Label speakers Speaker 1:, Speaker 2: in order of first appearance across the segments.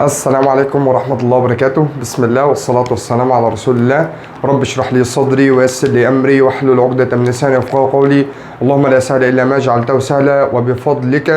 Speaker 1: السلام عليكم ورحمة الله وبركاته. بسم الله والصلاة والسلام على رسول الله. رب اشرح لي صدري ويسر لي أمري واحلل عقدة من لساني يفقهوا قولي. اللهم لا سهل إلا ما جعلته سهلا وبفضلك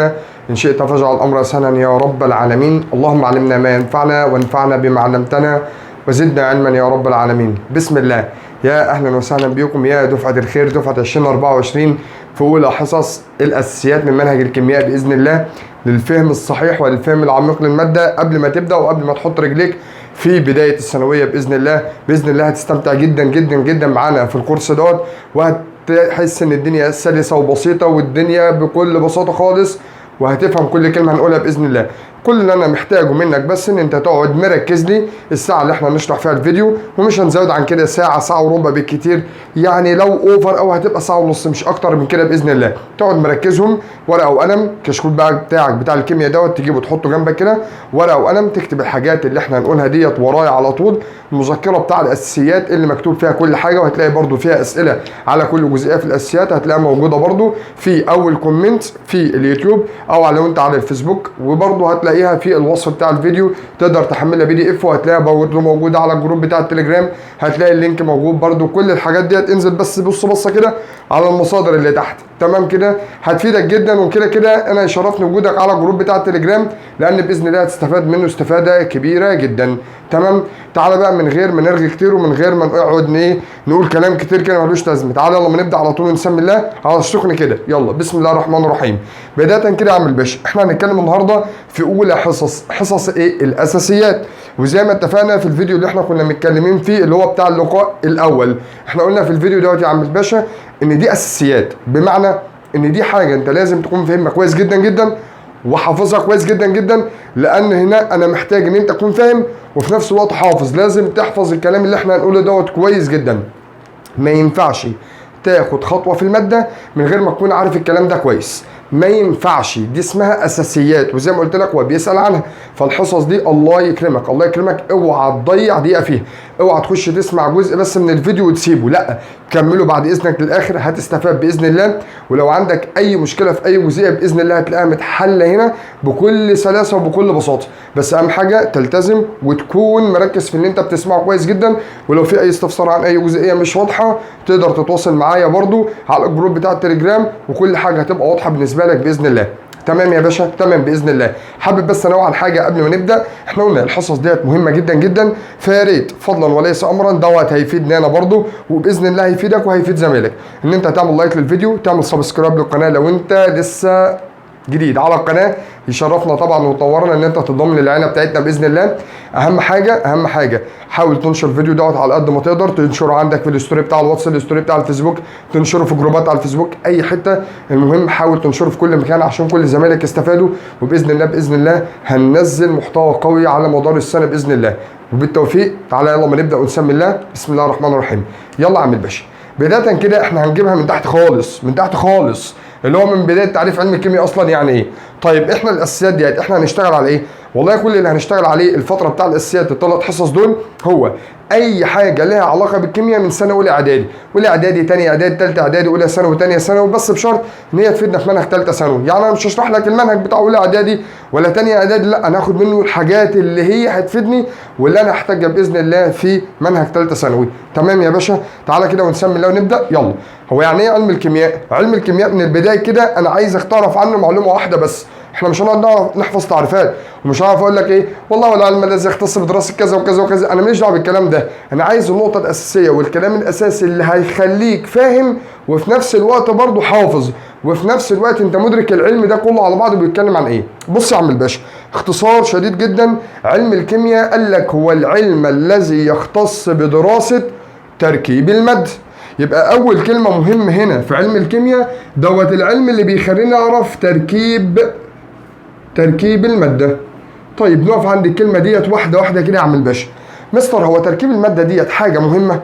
Speaker 1: إن شئت فاجعل الأمر سهلا يا رب العالمين. اللهم علمنا ما ينفعنا وانفعنا بما علمتنا وزدنا علما يا رب العالمين. بسم الله. يا أهلا وسهلا بكم يا دفعة الخير، دفعة 2024 في أولى حصص الأساسيات من منهج الكيمياء بإذن الله للفهم الصحيح وللفهم العميق للمادة قبل ما تبدأ وقبل ما تحط رجليك في بداية الثانوية بإذن الله. بإذن الله هتستمتع جدا جدا جدا معانا في الكورس دوت، وهتحس إن الدنيا سلسة وبسيطة والدنيا بكل بساطة خالص، وهتفهم كل كلمة هنقولها بإذن الله. كل اللي انا محتاجه منك بس ان انت تقعد مركز لي الساعه اللي احنا هنشرح فيها الفيديو، ومش هنزود عن كده، ساعه وربع بالكتير، يعني لو اوفر او هتبقى ساعه ونص مش اكتر من كده باذن الله. تقعد مركزهم، ورقه وقلم، كشكول بقى بتاعك بتاع الكيمياء دوت تجيبه تحطه جنبك كده، ورقه وقلم تكتب الحاجات اللي احنا هنقولها ديت ورايا على طول. المذكره بتاع الاساسيات اللي مكتوب فيها كل حاجه، وهتلاقي برده فيها اسئله على كل جزئيه في الاساسيات، هتلاقيها موجوده برده في اول كومنت في اليوتيوب او لو انت على الفيسبوك، وبرده هتلاقيها في الوصف بتاع الفيديو، تقدر تحملها PDF وهتلاقيها برضه موجوده على الجروب بتاع التليجرام، هتلاقي اللينك موجود برضه. كل الحاجات ديت انزل بس بصه كده على المصادر اللي تحت، تمام كده، هتفيدك جدا. وكده كده انا يشرفني وجودك على الجروب بتاع التليجرام، لان باذن الله هتستفاد منه استفاده كبيره جدا. تمام، تعالى بقى من غير ما نرغي كتير ومن غير ما نقعد نقول كلام كتير كده ملوش لازمه، تعالى يلا ما نبدا على طول ونسمي الله على السخن كده. يلا بسم الله الرحمن الرحيم. بدايه كده يا عم الباشا، احنا هنتكلم النهارده في اولى حصص الاساسيات، وزي ما اتفقنا في الفيديو اللي احنا كنا متكلمين فيه اللي هو بتاع اللقاء الاول، احنا قلنا في الفيديو دوت يا عم الباشا ان دي اساسيات، بمعنى ان دي حاجه انت لازم تكون فاهمها كويس جدا جدا وحافظها كويس جدا جدا، لان هنا انا محتاج ان انت تكون فاهم وفي نفس الوقت حافظ. لازم تحفظ الكلام اللي احنا هنقوله دوت كويس جدا. ما ينفعش تاخد خطوه في الماده من غير ما تكون عارف الكلام ده كويس، ما ينفعش. دي اسمها اساسيات، وزي ما قلت لك هو بيسال عنها. فالحصص دي الله يكرمك الله يكرمك اوعى تضيع دقيقه فيها، اوعى تخش تسمع جزء بس من الفيديو وتسيبه، لا، كمله بعد اذنك للاخر، هتستفاد باذن الله. ولو عندك اي مشكله في اي جزئيه باذن الله هتلاقيها متحله هنا بكل سلاسه وبكل بساطه. بس اهم حاجه تلتزم وتكون مركز في اللي انت بتسمعه كويس جدا. ولو في اي استفسار عن اي جزئيه مش واضحه تقدر تتواصل معايا برضو على الجروب بتاع التليجرام، وكل حاجه هتبقى واضحه بالنسبه لك باذن الله. تمام يا باشا، تمام باذن الله. حابب بس انوه عن حاجه قبل ما نبدا، احنا قلنا الحصص ديت مهمه جدا جدا، فيا ريت فضلا وليس امرا دوت هيفيدني انا برضو، وباذن الله هيفيدك وهيفيد زمايلك، ان انت تعمل لايك للفيديو، تعمل سبسكرايب للقناه لو انت لسه جديد على القناه. يشرفنا طبعا وتنورنا ان انت تنضم للعيله بتاعتنا باذن الله. اهم حاجه حاول تنشر الفيديو دوت على قد ما تقدر، تنشره عندك في الستوري بتاع الواتس، الستوري بتاع الفيسبوك، تنشره في جروبات على الفيسبوك، اي حته، المهم حاول تنشره في كل مكان عشان كل زمايلك يستفادوا. وباذن الله هننزل محتوى قوي على مدار السنه باذن الله. وبالتوفيق. تعالى يلا ما نبدا ونسمي الله. بسم الله الرحمن الرحيم. يلا يا عم الباشا، بدايه كده احنا هنجيبها من تحت خالص، من تحت خالص، اللي هو من بدايه تعريف علم الكيمياء اصلا يعني ايه. طيب احنا الاساسيات ديت احنا هنشتغل على ايه؟ والله كل اللي هنشتغل عليه الفتره بتاع الاساسيات الثلاث حصص دول هو اي حاجه لها علاقه بالكيمياء من سنه اولى اعدادي، اولى اعدادي، ثانيه اعدادي، ثالثه اعدادي، اولى ثانوي، ثانيه ثانوي، بس بشرط ان هي تفيدنا في منهج ثالثه ثانوي. يعني انا مش هشرح لك المنهج بتاع اولى اعدادي ولا ثانيه اعدادي، لا، انا هاخد منه الحاجات اللي هي هتفيدني واللي انا هحتاجها باذن الله في منهج ثالثه ثانوي. تمام يا باشا، تعالى كده ونسمي الله ونبدا. يلا، هو يعني ايه علم الكيمياء؟ علم الكيمياء من البدايه كده انا عايزك تعرف عنه معلومه واحده بس. احنا مش هنقعد نحفظ تعريفات، ومش هعرف اقول لك ايه والله والعلم الذي يختص بدراسه كذا وكذا وكذا، انا ماليش دعوه بالكلام ده. انا عايز النقطه الاساسيه والكلام الاساسي اللي هيخليك فاهم وفي نفس الوقت برضه حافظ، وفي نفس الوقت انت مدرك العلم ده كله على بعضه بيتكلم عن ايه. بص يا عم الباشا، اختصار شديد جدا، علم الكيمياء قال لك هو العلم الذي يختص بدراسه تركيب الماده. يبقى اول كلمه مهمه هنا في علم الكيمياء دوت العلم اللي بيخلينا نعرف تركيب الماده. طيب نقف عند الكلمه ديت واحده واحده كده يا عم الباشا. مستر هو تركيب الماده ديت حاجه مهمه؟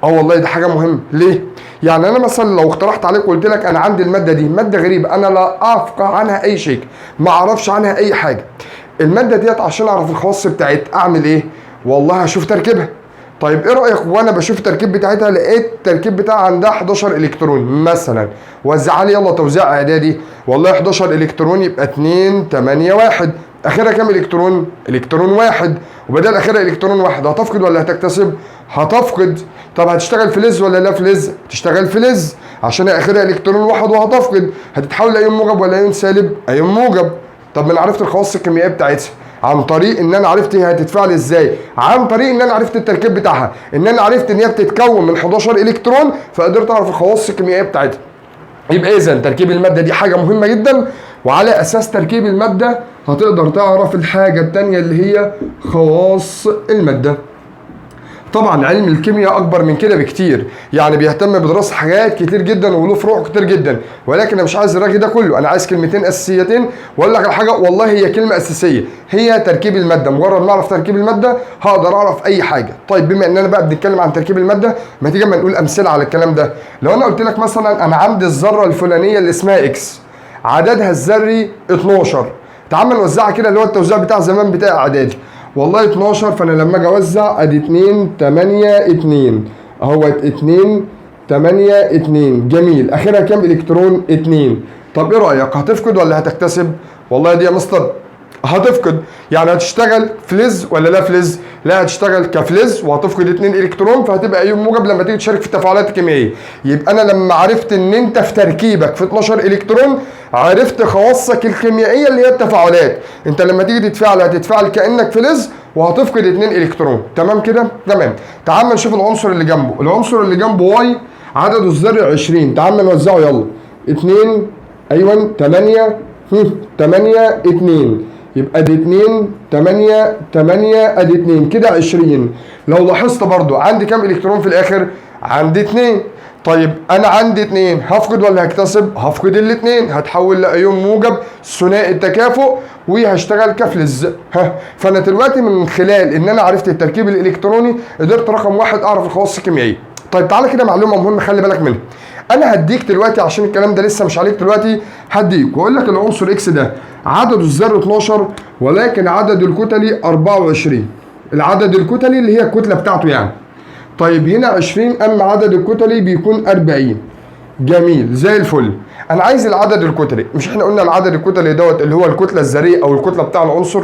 Speaker 1: والله دي حاجه مهمه. ليه؟ يعني انا مثلا لو اقترحت عليك وقلت لك انا عندي الماده دي ماده غريبه، انا لا افقه عنها اي شيء، ما اعرفش عنها اي حاجه، الماده ديت عشان اعرف الخواص بتاعتها اعمل ايه؟ والله هشوف تركيبها. طيب ايه رايك وانا بشوف التركيب بتاعتها لقيت التركيب بتاعها عندها 11 الكترون مثلا، وزعها لي يلا توزيع اعدادي، والله 11 الكترون يبقى 2 8 1، اخرها كام الكترون؟ الكترون واحد، وبدل اخرها الكترون واحد هتفقد ولا هتكتسب؟ هتفقد. طب هتشتغل فلز ولا لا فلز؟ تشتغل فلز عشان اخرها الكترون واحد وهتفقد. هتتحول لايون موجب ولا ايون سالب؟ ايون موجب. طب ما انا عرفت الخواص الكيميائيه بتاعتها عن طريق ان انا عرفت هي هتتفاعل ازاي، عن طريق ان انا عرفت التركيب بتاعها، ان انا عرفت ان هي بتتكون من 11 الكترون، فقدرت اعرف الخواص الكيميائيه بتاعتها. يبقى اذا تركيب الماده دي حاجه مهمه جدا، وعلى اساس تركيب الماده هتقدر تعرف الحاجه الثانيه اللي هي خواص الماده. طبعا علم الكيمياء اكبر من كده بكتير، يعني بيهتم بدراسه حاجات كتير جدا وله فروع كتير جدا، ولكن انا مش عايز الرغي ده كله، انا عايز كلمتين اساسيتين واقول لك على حاجه والله هي كلمه اساسيه، هي تركيب الماده. مجرد ما اعرف تركيب الماده هقدر اعرف اي حاجه. طيب بما اننا بقى بنتكلم عن تركيب الماده، ما تيجي اما نقول امثله على الكلام ده. لو انا قلت لك مثلا انا عندي الذره الفلانيه اللي اسمها اكس، عددها الذري 12، تعال نوزعها كده اللي هو التوزيع بتاع زمان بتاع اعدادي. والله 12، فانا لما اجي اوزع ادي 2 8 2 اهوت 2 8 2. جميل. اخرها كام الكترون؟ 2. طب ايه رايك، هتفقد ولا هتكتسب؟ والله دي يا مستر هتفقد. يعني هتشتغل فلز ولا لا فلز؟ لا، هتشتغل كفلز وهتفقد 2 الكترون، فهتبقى ايون موجب لما تيجي تشارك في التفاعلات الكيميائيه. يبقى انا لما عرفت ان انت في تركيبك في 12 الكترون عرفت خواصك الكيميائيه اللي هي التفاعلات. انت لما تيجي تتفاعل هتتفاعل كانك فلز وهتفقد 2 الكترون. تمام كده؟ تمام. تعال نشوف العنصر اللي جنبه. العنصر اللي جنبه واي عدده الذري 20. تعال نوزعه يلا. 2 ايوه 8 8 2. يبقى دي 2 8 8 ادي 2 كده 20. لو لاحظت برضو عندي كام الكترون في الاخر؟ عندي 2. طيب انا عندي 2، هفقد ولا هكتسب؟ هفقد الاثنين، هتحول لايون موجب ثنائي التكافؤ وهشتغل كفلز. فانا دلوقتي من خلال ان انا عرفت التركيب الالكتروني قدرت رقم واحد اعرف الخواص الكيميائيه. طيب تعالى كده معلومه مهمه خلي بالك منها. انا هديك دلوقتي عشان الكلام ده لسه مش عليك دلوقتي، هديك واقول لك العنصر اكس ده عدده الذري 12 ولكن عدد الكتلي 24. العدد الكتلي اللي هي الكتله بتاعته يعني. طيب هنا 20 اما عدد الكتلي بيكون 40. جميل زي الفل. انا عايز العدد الكتلي. مش احنا قلنا العدد الكتلي دوت اللي هو الكتله الذريه او الكتله بتاع العنصر؟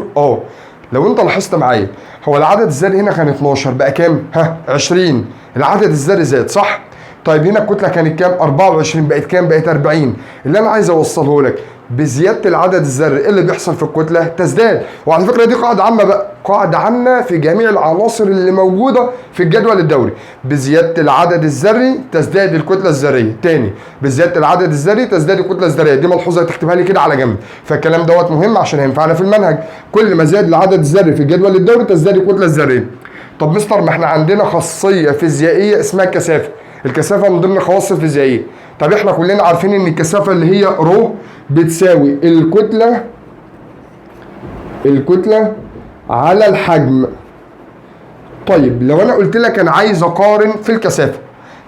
Speaker 1: لو انت لاحظت معايا هو العدد الذري هنا كان 12 بقى كام؟ 20. العدد الذري زاد صح؟ طيب هنا الكتله كانت كام؟ 24 بقت كام؟ بقت 40. اللي انا عايز اوصله لك بزياده العدد الذري ايه اللي بيحصل في الكتله؟ تزداد. وعلى فكره دي قاعده عامه بقى، قاعده عامه في جميع العناصر اللي موجوده في الجدول الدوري. بزياده العدد الذري تزداد الكتله الذريه. تاني، بزياده العدد الذري تزداد الكتله الذريه. دي ملحوظه تكتبها لي كده على جنب، فالكلام دوت مهم عشان هينفعنا في المنهج. كل ما زاد العدد الذري في الجدول الدوري تزداد الكتله الذريه. طب مستر ما احنا عندنا خاصيه فيزيائيه اسمها الكثافه. الكثافه من ضمن الخواص الفيزيائيه. طب احنا كلنا عارفين ان الكثافه اللي هي رو بتساوي الكتله على الحجم. طيب لو انا قلت لك انا عايز اقارن في الكثافه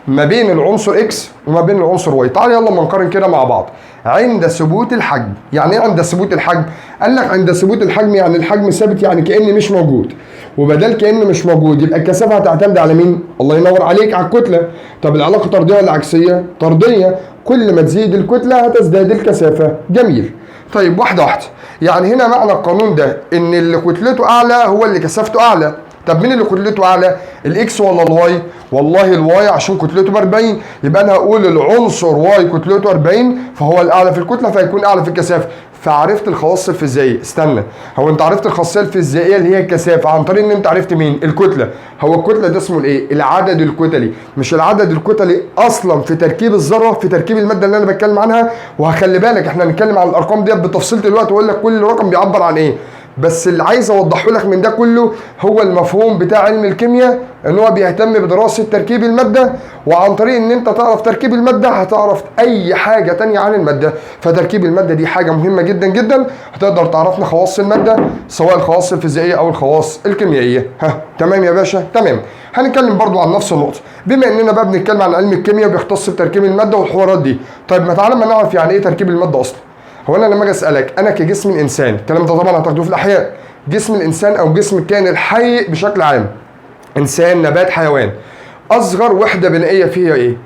Speaker 1: ما بين العنصر اكس وما بين العنصر واي، تعال يلا ما نقارن كده مع بعض. عند ثبوت الحجم. يعني ايه عند ثبوت الحجم؟ قال لك عند ثبوت الحجم يعني الحجم ثابت، يعني كأن مش موجود. وبدل كأن مش موجود يبقى الكثافه هتعتمد على مين؟ الله ينور عليك، على الكتله. طب العلاقه طرديه ولا عكسيه؟ طرديه. كل ما تزيد الكتله هتزداد الكثافه. جميل. طيب واحده واحده. يعني هنا معنى القانون ده ان اللي كتلته اعلى هو اللي كثافته اعلى. طب مين اللي كتلته اعلى؟ الاكس ولا الواي؟ والله الواي عشان كتلته ب 40. يبقى انا هقول العنصر واي كتلته 40 فهو الاعلى في الكتله فيكون اعلى في الكثافه. فعرفت الخواص الفيزيائيه. استنى، هو انت عرفت الخاصيه الفيزيائيه اللي هي الكثافه عن طريق ان انت عرفت مين؟ الكتله. هو الكتله ده اسمه الايه؟ العدد الكتلي. مش العدد الكتلي اصلا في تركيب الذره، في تركيب الماده اللي انا بتكلم عنها. وهخلي بالك احنا هنتكلم عن الارقام ديت بالتفصيل دلوقتي واقول لك كل رقم بيعبر عن ايه. بس اللي عايز اوضحه لك من ده كله هو المفهوم بتاع علم الكيمياء، ان هو بيهتم بدراسه تركيب الماده، وعن طريق ان انت تعرف تركيب الماده هتعرف اي حاجه تانية عن الماده. فتركيب الماده دي حاجه مهمه جدا جدا، هتقدر تعرفنا خواص الماده سواء الخواص الفيزيائيه او الخواص الكيميائيه. تمام يا باشا؟ تمام. هنتكلم برضو عن نفس النقطه بما اننا بقى بنتكلم عن علم الكيمياء بيختص بتركيب الماده والحوارات دي. طيب ما تعالى ما نعرف يعني ايه تركيب الماده اصلا. هو انا لما اجي اسالك انا كجسم الانسان، الكلام ده طبعا هتاخدوه في الاحياء، جسم الانسان او جسم الكائن الحي بشكل عام، انسان نبات حيوان، اصغر وحده بنائيه فيها ايه؟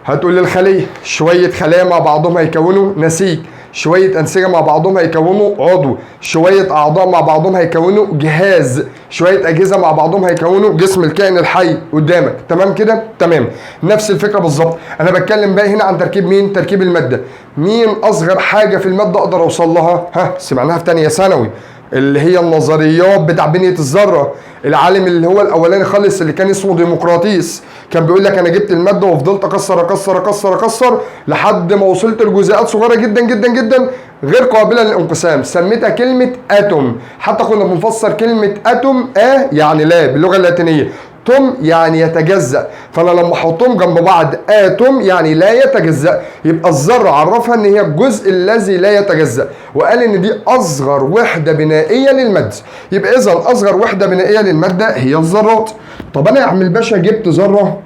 Speaker 1: هتقول لي الخليه. شويه خلايا مع بعضهم هيكونوا نسيج، شويه انسجه مع بعضهم هيكونوا عضو، شويه اعضاء مع بعضهم هيكونوا جهاز، شويه اجهزه مع بعضهم هيكونوا جسم الكائن الحي قدامك. تمام كده؟ تمام. نفس الفكره بالظبط. انا بتكلم بقى هنا عن تركيب مين؟ تركيب الماده. مين اصغر حاجه في الماده اقدر اوصل لها؟ سمعناها في ثانيه ثانوي، اللي هي النظريات بتاع بنيه الذره. العالم اللي هو الاولاني خالص اللي كان اسمه ديمقراطيس كان بيقول لك انا جبت الماده وفضلت اكسر اكسر اكسر اكسر لحد ما وصلت لجزيئات صغيره جدا جدا جدا غير قابله للانقسام، سميتها كلمه اتوم. حتى كنا بنفسر كلمه اتوم يعني لا باللغه اللاتينيه، توم يعني يتجزأ، فانا لما احطهم جنب بعض اتوم يعني لا يتجزأ، يبقى الذره عرفها ان هي الجزء الذي لا يتجزأ، وقال ان دي اصغر وحده بنائيه للماده. يبقى اذا اصغر وحده بنائيه للماده هي الذرات. طب انا يا عم الباشا جبت ذره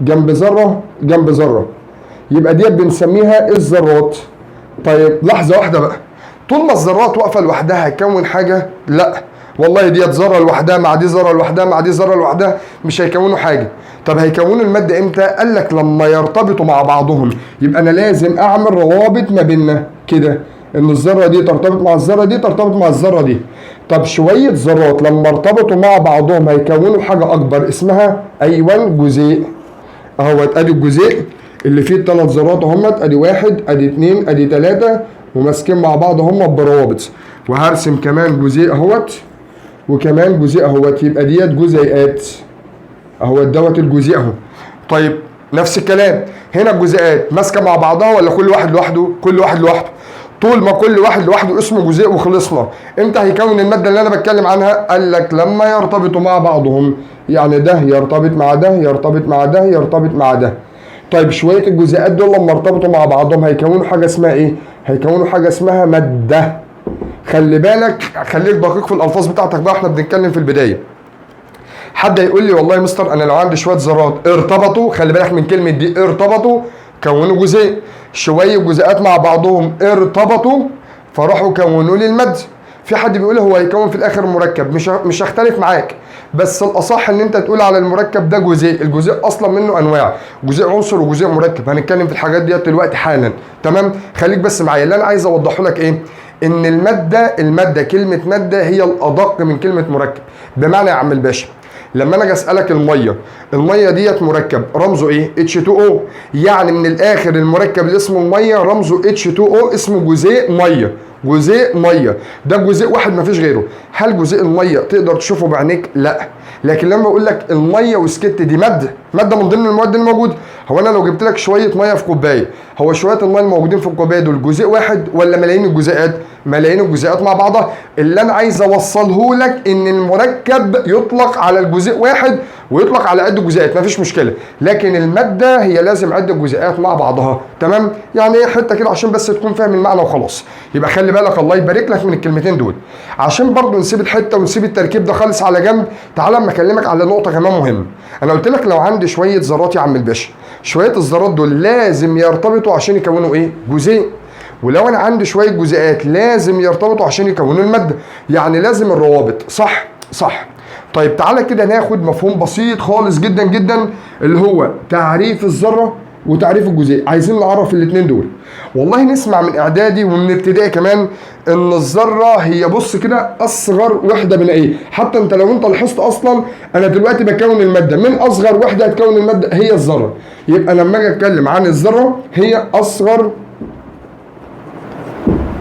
Speaker 1: جنب ذره جنب ذره، يبقى ديت بنسميها الذرات. طيب لحظه واحده بقى، طول ما الذرات واقفه لوحدها هتكون حاجه؟ لا والله، ديت ذره لوحدها مع دي ذره لوحدها مع دي ذره لوحدها مش هيكونوا حاجه. طب هيكونوا الماده امتى؟ قال لك لما يرتبطوا مع بعضهم. يبقى انا لازم اعمل روابط ما بيننا كده، ان الذره دي ترتبط مع الذره دي ترتبط مع الذره دي. طب شويه ذرات لما ارتبطوا مع بعضهم هيكونوا حاجه اكبر اسمها ايوه جزيء. اهوت ادي الجزيء اللي فيه الثلاث ذرات اهمت، ادي واحد ادي اتنين ادي تلاته وماسكين مع بعض هم بروابط. وهرسم كمان جزيء اهوت وكمان جزيء اهوت، يبقى ديت جزيئات اهوت دوت الجزيء اهو. طيب نفس الكلام هنا الجزيئات ماسكه مع بعضها ولا كل واحد لوحده؟ كل واحد لوحده. طول ما كل واحد لوحده اسمه جزيء وخلصنا. امتى هيكون الماده اللي انا بتكلم عنها؟ قال لك لما يرتبطوا مع بعضهم، يعني ده يرتبط مع ده يرتبط مع ده يرتبط مع ده. طيب شويه الجزيئات دول لما ارتبطوا مع بعضهم هيكونوا حاجه اسمها ايه؟ هيكونوا حاجه اسمها ماده. خلي بالك، خليك دقيق في الالفاظ بتاعتك بقى، احنا بنتكلم في البدايه. حد يقول لي والله يا مستر انا لو عندي شويه ذرات ارتبطوا، خلي بالك من كلمه دي، ارتبطوا كونوا جزيء. شويه جزيئات مع بعضهم ارتبطوا فراحوا كونوا لي الماده. في حد بيقول هو هيكون في الاخر مركب، مش هختلف معاك، بس الاصح ان انت تقول على المركب ده جزيء. الجزيء اصلا منه انواع، جزيء عنصر وجزيء مركب، هنتكلم في الحاجات ديت دلوقتي حالا. تمام؟ خليك بس معايا. اللي انا عايز اوضحه لك ايه؟ ان الماده كلمه ماده هي الادق من كلمه مركب. بمعنى يا عم الباشا لما انا اجي اسالك الميه ديت مركب رمزه ايه؟ H2O. يعني من الاخر المركب اللي اسمه الميه رمزه H2O، اسمه جزيء ميه. جزيء ميه ده جزيء واحد مفيش غيره. هل جزيء الميه تقدر تشوفه بعينيك؟ لا. لكن لما اقول لك الميه وسكت دي ماده من ضمن المواد اللي موجوده. هو انا لو جبت لك شويه ميه في كوبايه، هو شويه الميه الموجودين في الكوبايه دول جزيء واحد ولا ملايين الجزيئات؟ ملايين الجزيئات مع بعضها. اللي انا عايز اوصله لك ان المركب يطلق على الجزيء واحد ويطلق على عده جزيئات، مفيش مشكله، لكن الماده هي لازم عده جزيئات مع بعضها. تمام؟ يعني ايه حته كده عشان بس تكون فاهم المعنى وخلاص. يبقى خلي بالك، الله يبارك لك من الكلمتين دول. عشان برضه نسيب الحته ونسيب التركيب ده خالص على جنب، تعالى اما اكلمك على نقطه كمان مهمه. انا قلت لك لو عندي شويه ذرات يا عم الباشا، شويه الذرات دول لازم يرتبطوا عشان يكونوا ايه؟ جزيء. ولو انا عندي شويه جزيئات لازم يرتبطوا عشان يكونوا الماده، يعني لازم الروابط. صح؟ صح. طيب تعالى كده ناخد مفهوم بسيط خالص جدا جدا اللي هو تعريف الذره وتعريف الجزيء. عايزين نعرف الاثنين دول. والله نسمع من اعدادي ومن ابتدائي كمان ان الذره هي بص كده اصغر وحده بنائيه. حتى انت لو انت لاحظت اصلا انا دلوقتي بكون الماده من اصغر وحده هتكون الماده هي الذره. يبقى لما اجي اتكلم عن الذره هي اصغر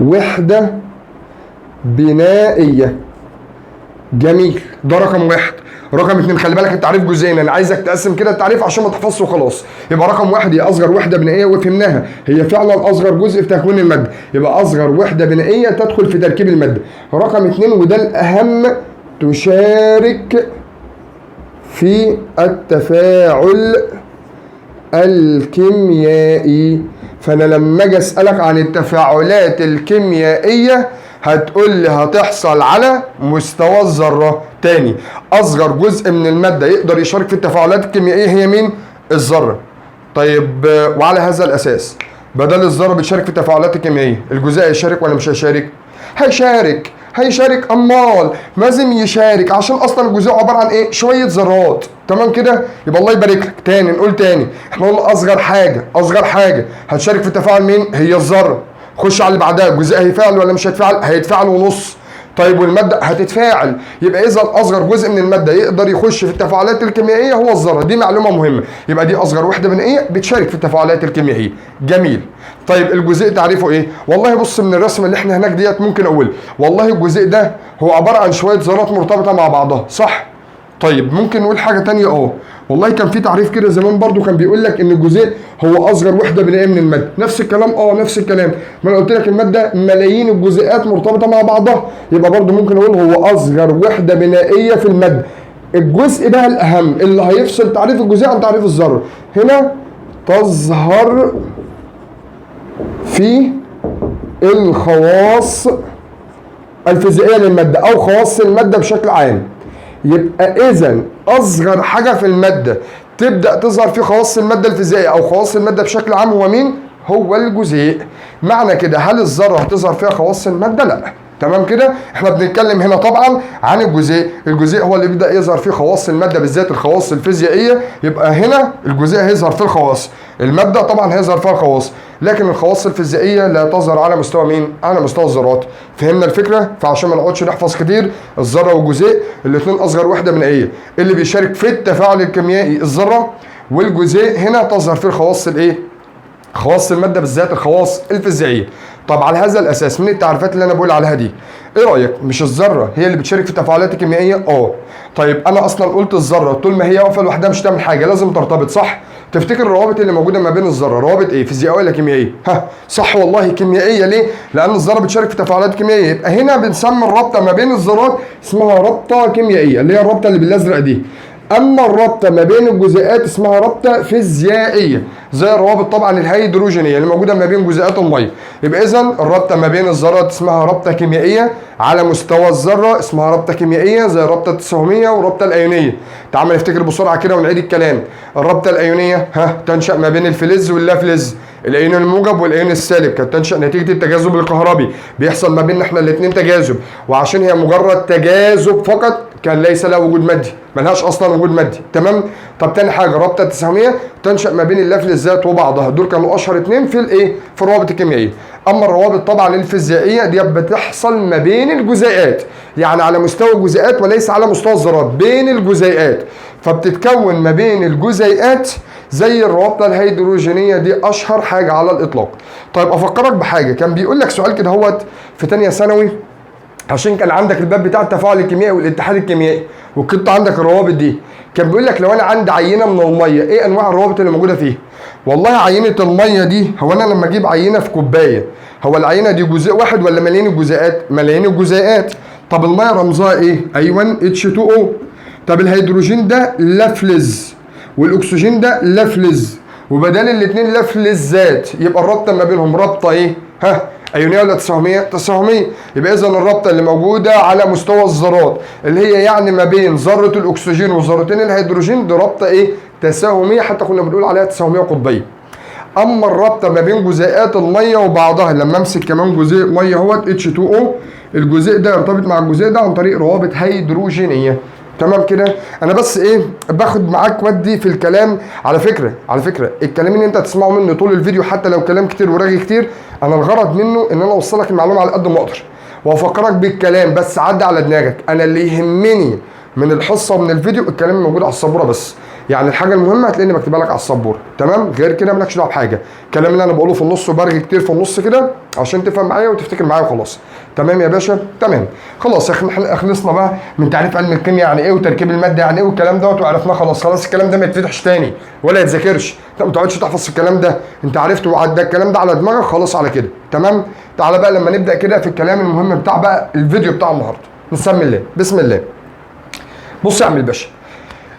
Speaker 1: وحده بنائيه. جميل، ده رقم واحد. رقم اتنين، خلي بالك التعريف جزئين، انا عايزك تقسم كده التعريف عشان ما تحفظش وخلاص. يبقى رقم واحد هي اصغر وحده بنائيه وفهمناها، هي فعلا اصغر جزء في تكوين الماده، يبقى اصغر وحده بنائيه تدخل في تركيب الماده. رقم اتنين وده الاهم، تشارك في التفاعل الكيميائي. فانا لما اجي اسالك عن التفاعلات الكيميائيه هتقول لي هتحصل على مستوى الذره. تاني، اصغر جزء من الماده يقدر يشارك في التفاعلات الكيميائيه هي مين؟ الذره. طيب وعلى هذا الاساس بدل الذره بتشارك في التفاعلات الكيميائيه، الجزيء هيشارك ولا مش هيشارك؟ هيشارك. امال لازم يشارك عشان اصلا الجزيء عباره عن ايه؟ شويه ذرات. تمام كده؟ يبقى الله يبارك لك. تاني نقول تاني، احنا قلنا اصغر حاجه هتشارك في التفاعل مين؟ هي الذره. خش على اللي بعدها، الجزيء هيتفاعل ولا مش هيتفاعل؟ هيتفاعل ونص. طيب والماده هتتفاعل، يبقى اذا اصغر جزء من الماده يقدر يخش في التفاعلات الكيميائيه هو الذره. دي معلومه مهمه، يبقى دي اصغر وحده بنائيه بتشارك في التفاعلات الكيميائيه. جميل. طيب الجزيء تعريفه ايه؟ والله بص من الرسمه اللي احنا هناك ديت ممكن اقول والله الجزيء ده هو عباره عن شويه ذرات مرتبطه مع بعضها، صح؟ طيب ممكن نقول حاجه ثانيه. والله كان في تعريف كده زمان برضو كان بيقول لك ان الجزيء هو اصغر وحده بنائيه من الماده. نفس الكلام نفس الكلام. ما انا قلت لك الماده ملايين الجزيئات مرتبطه مع بعضها، يبقى برضو ممكن اقول هو اصغر وحده بنائيه في الماده. الجزء بقى الاهم اللي هيفصل تعريف الجزيء عن تعريف الذره، هنا تظهر في الخواص الفيزيائيه للماده او خواص الماده بشكل عام. يبقى اذا اصغر حاجه في الماده تبدا تظهر في خواص الماده الفيزيائيه او خواص الماده بشكل عام هو مين؟ هو الجزيء. معنى كده هل الذره هتظهر فيها خواص الماده؟ لا. تمام كده؟ احنا بنتكلم هنا طبعا عن الجزيء. الجزيء هو اللي بيبدا يظهر فيه خواص الماده بالذات الخواص الفيزيائيه. يبقى هنا الجزيء هيظهر فيه الخواص، الماده طبعا هيظهر فيها الخواص، لكن الخواص الفيزيائيه لا تظهر على مستوى مين؟ على مستوى الذرات. فهمنا الفكره؟ فعشان ما نقعدش نحفظ كتير، الذره والجزيء الاثنين اصغر وحده بنائيه. اللي بيشارك في التفاعل الكيميائي الذره، والجزيء هنا تظهر فيه الخواص الايه؟ خواص الماده بالذات الخواص الفيزيائيه. طب على هذا الاساس من التعريفات اللي انا بقول عليها دي، ايه رايك؟ مش الذره هي اللي بتشارك في التفاعلات الكيميائيه؟ طيب انا اصلا قلت الذره طول ما هي واقفه لوحدها مش هتعمل حاجه، لازم ترتبط، صح؟ تفتكر الروابط اللي موجوده ما بين الذره روابط ايه؟ فيزيائيه ولا كيميائيه؟ صح والله كيميائيه. ليه؟ لان الذره بتشارك في تفاعلات كيميائيه. يبقى هنا بنسمي الرابطه ما بين الذرات اسمها رابطه كيميائيه، اللي هي الرابطه اللي بالازرق دي. اما الرابطه ما بين الجزيئات اسمها رابطه فيزيائيه، زي الروابط طبعا الهيدروجينيه اللي موجوده ما بين جزيئات الميه. يبقى اذا الرابطه ما بين الذرات اسمها رابطه كيميائيه، على مستوى الذره اسمها رابطه كيميائيه زي الرابطه التساهميه والرابطه الايونيه. تعال نفتكر بسرعه كده ونعيد الكلام. الرابطه الايونيه تنشا ما بين الفلز واللافلز، الايون الموجب والايون السالب، كانت تنشا نتيجه التجاذب الكهربي، بيحصل ما بيننا احنا الاثنين تجاذب، وعشان هي مجرد تجاذب فقط كان ليس لها وجود مادي، ملهاش اصلا وجود مادي. تمام؟ طب تاني حاجه الرابطه التساهميه تنشا ما بين اللافلزات وبعضها، دول كانوا اشهر اثنين في الايه؟ في الروابط الكيميائيه. اما الروابط طبعا الفيزيائيه دي بتحصل ما بين الجزيئات، يعني على مستوى الجزيئات وليس على مستوى الذرات، بين الجزيئات، فبتتكون ما بين الجزيئات زي الروابط الهيدروجينيه دي اشهر حاجه على الاطلاق. طيب افكرك بحاجه، كان بيقول لك سؤال كده هوت في ثانيه ثانوي، عشان كان عندك الباب بتاع التفاعل الكيميائي والاتحاد الكيميائي وكنت عندك الروابط دي. كان بيقول لك لو انا عندي عينه من الميه ايه انواع الروابط اللي موجوده فيها؟ والله عينه الميه دي، هو انا لما اجيب عينه في كوبايه، هو العينه دي جزيء واحد ولا ملايين الجزيئات؟ ملايين الجزيئات. طب الميه رمزها ايه؟ ايوه H2O. طب الهيدروجين ده لافلز والاكسجين ده لافلز، وبدال الاثنين لافلزات، يبقى الرابطه ما بينهم رابطه ايه؟ ايونيه ولا تساهميه؟ تساهميه. يبقى اذا الرابطه اللي موجوده على مستوى الذرات اللي هي يعني ما بين ذره الاكسجين وذرتين الهيدروجين دي رابطه ايه؟ تساهميه، حتى كنا بنقول عليها تساهميه قطبيه. اما الرابطه ما بين جزيئات الميه وبعضها، لما امسك كمان جزيء ميه اهوت H2O، الجزيء ده يرتبط مع الجزيء ده عن طريق روابط هيدروجينيه. تمام كده؟ انا بس باخد معاك ودي في الكلام. على فكره الكلام اللي انت هتسمعه مني طول الفيديو حتى لو كلام كتير وراجي كتير، انا الغرض منه ان انا اوصل لك المعلومه على قد ما اقدر وافكرك بالكلام، بس عدى على دماغك. انا اللي يهمني من الحصه ومن الفيديو الكلام الموجود على السبوره بس، يعني الحاجه المهمه هتلاقيني بكتبها لك على السبوره. تمام؟ غير كده مالكش دعوه بحاجه. الكلام اللي انا بقوله في النص وبرغي كتير في النص كده عشان تفهم معايا وتفتكر معايا وخلاص. تمام يا باشا؟ تمام. خلاص احنا خلصنا بقى من تعريف علم الكيمياء يعني ايه وتركيب الماده يعني ايه والكلام دوت وعرفناه خلاص الكلام ده ما يتفتحش تاني ولا يتذاكرش. انت ما تقعدش تحفظ الكلام ده، انت عرفته وعدى الكلام ده على دماغك خلاص على كده. تمام؟ تعالى بقى لما نبدا كده في الكلام المهم بتاع بقى الفيديو بتاع النهارده. نسمي الله. بسم الله. بص يا عم الباشا،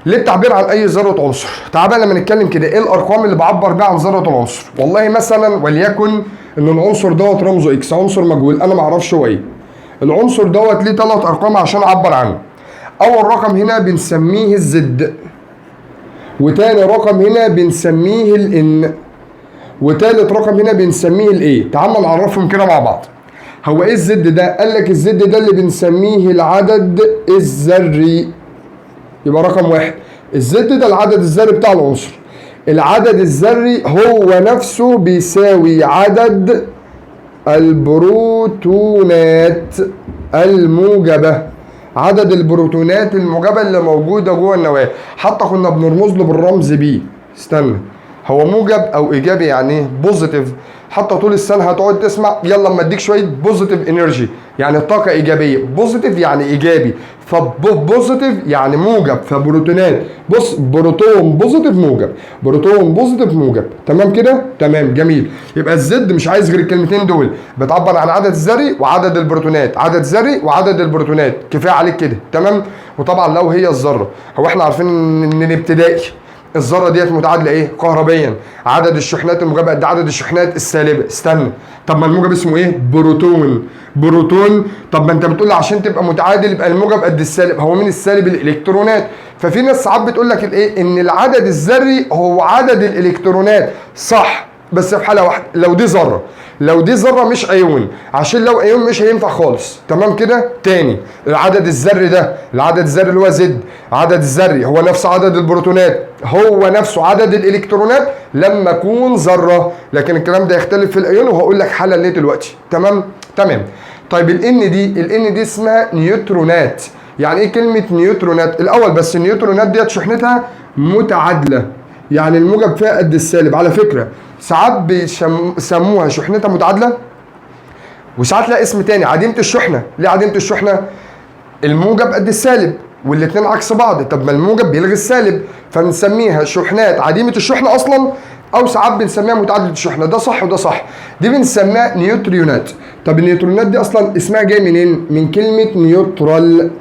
Speaker 1: للتعبير عن اي ذره عنصر، تعال بقى لما نتكلم كده ايه الارقام اللي بعبر بيها عن ذره العنصر. والله مثلا وليكن ان العنصر دوت رمزه اكس، عنصر مجهول انا ما اعرفش هو ايه. العنصر دوت ليه 3 ارقام عشان اعبر عنه. اول رقم هنا بنسميه الزد، وتاني رقم هنا بنسميه الان، وتالت رقم هنا بنسميه الايه. تعال نعرفهم كده مع بعض. هو ايه الزد ده؟ قال لك الزد ده اللي بنسميه العدد الذري، يبقى رقم 1. الزد ده العدد الذري بتاع العنصر. العدد الذري هو نفسه بيساوي عدد البروتونات الموجبة. عدد البروتونات الموجبة اللي موجودة جوه النواة، حتى كنا بنرمز له بالرمز بي. استنى، هو موجب او ايجابي يعني بوزيتيف. حتى طول السنه هتقعد تسمع يلا اما اديك شويه بوزيتيف انرجي، يعني طاقه ايجابيه. بوزيتيف يعني ايجابي، فبوزيتيف يعني موجب. فبروتونات، بص، بروتون بوزيتيف موجب، بروتون بوزيتيف موجب. تمام كده؟ تمام، جميل. يبقى الزد مش عايز غير الكلمتين دول، بتعبر عن عدد الذري وعدد البروتونات، عدد ذري وعدد البروتونات. كفايه عليك كده، تمام. وطبعا لو هي الذره، هو احنا عارفين ان الابتدائي الذره ديت متعادله ايه؟ كهربيا. عدد الشحنات الموجبه قد عدد الشحنات السالبه. استنى، طب ما الموجب اسمه ايه؟ بروتون. بروتون. طب ما انت بتقول لي عشان تبقى متعادل يبقى الموجب قد السالب. هو مين السالب؟ الالكترونات. ففي ناس ساعات بتقول لك الايه؟ ان العدد الذري هو عدد الالكترونات. صح، بس في حاله واحده، لو دي ذره. لو دي ذره مش ايون، عشان لو ايون مش هينفع خالص. تمام كده؟ تاني، العدد الذري ده، العدد الذري اللي هو زد، عدد الذري هو نفس عدد البروتونات، هو نفسه عدد الالكترونات لما اكون ذره. لكن الكلام ده يختلف في الايون، وهقول لك حالا ليه دلوقتي. تمام؟ تمام. طيب الان دي اسمها نيوترونات. يعني ايه كلمه نيوترونات؟ الاول بس، النيوترونات ديت شحنتها متعادله، يعني الموجب فيها قد السالب. على فكره ساعات بيسموها شحنتها متعادله، وساعات لها اسم تاني، عديمه الشحنه. ليه عديمه الشحنه؟ الموجب قد السالب والاثنين عكس بعض. طب ما الموجب بيلغي السالب، فبنسميها شحنات عديمه الشحنه اصلا، او ساعات بنسميها متعادله الشحنه. ده صح وده صح. دي بنسميها نيوتريونات. طب النيوترونات دي اصلا اسمها جاي منين؟ من كلمه نيوترال.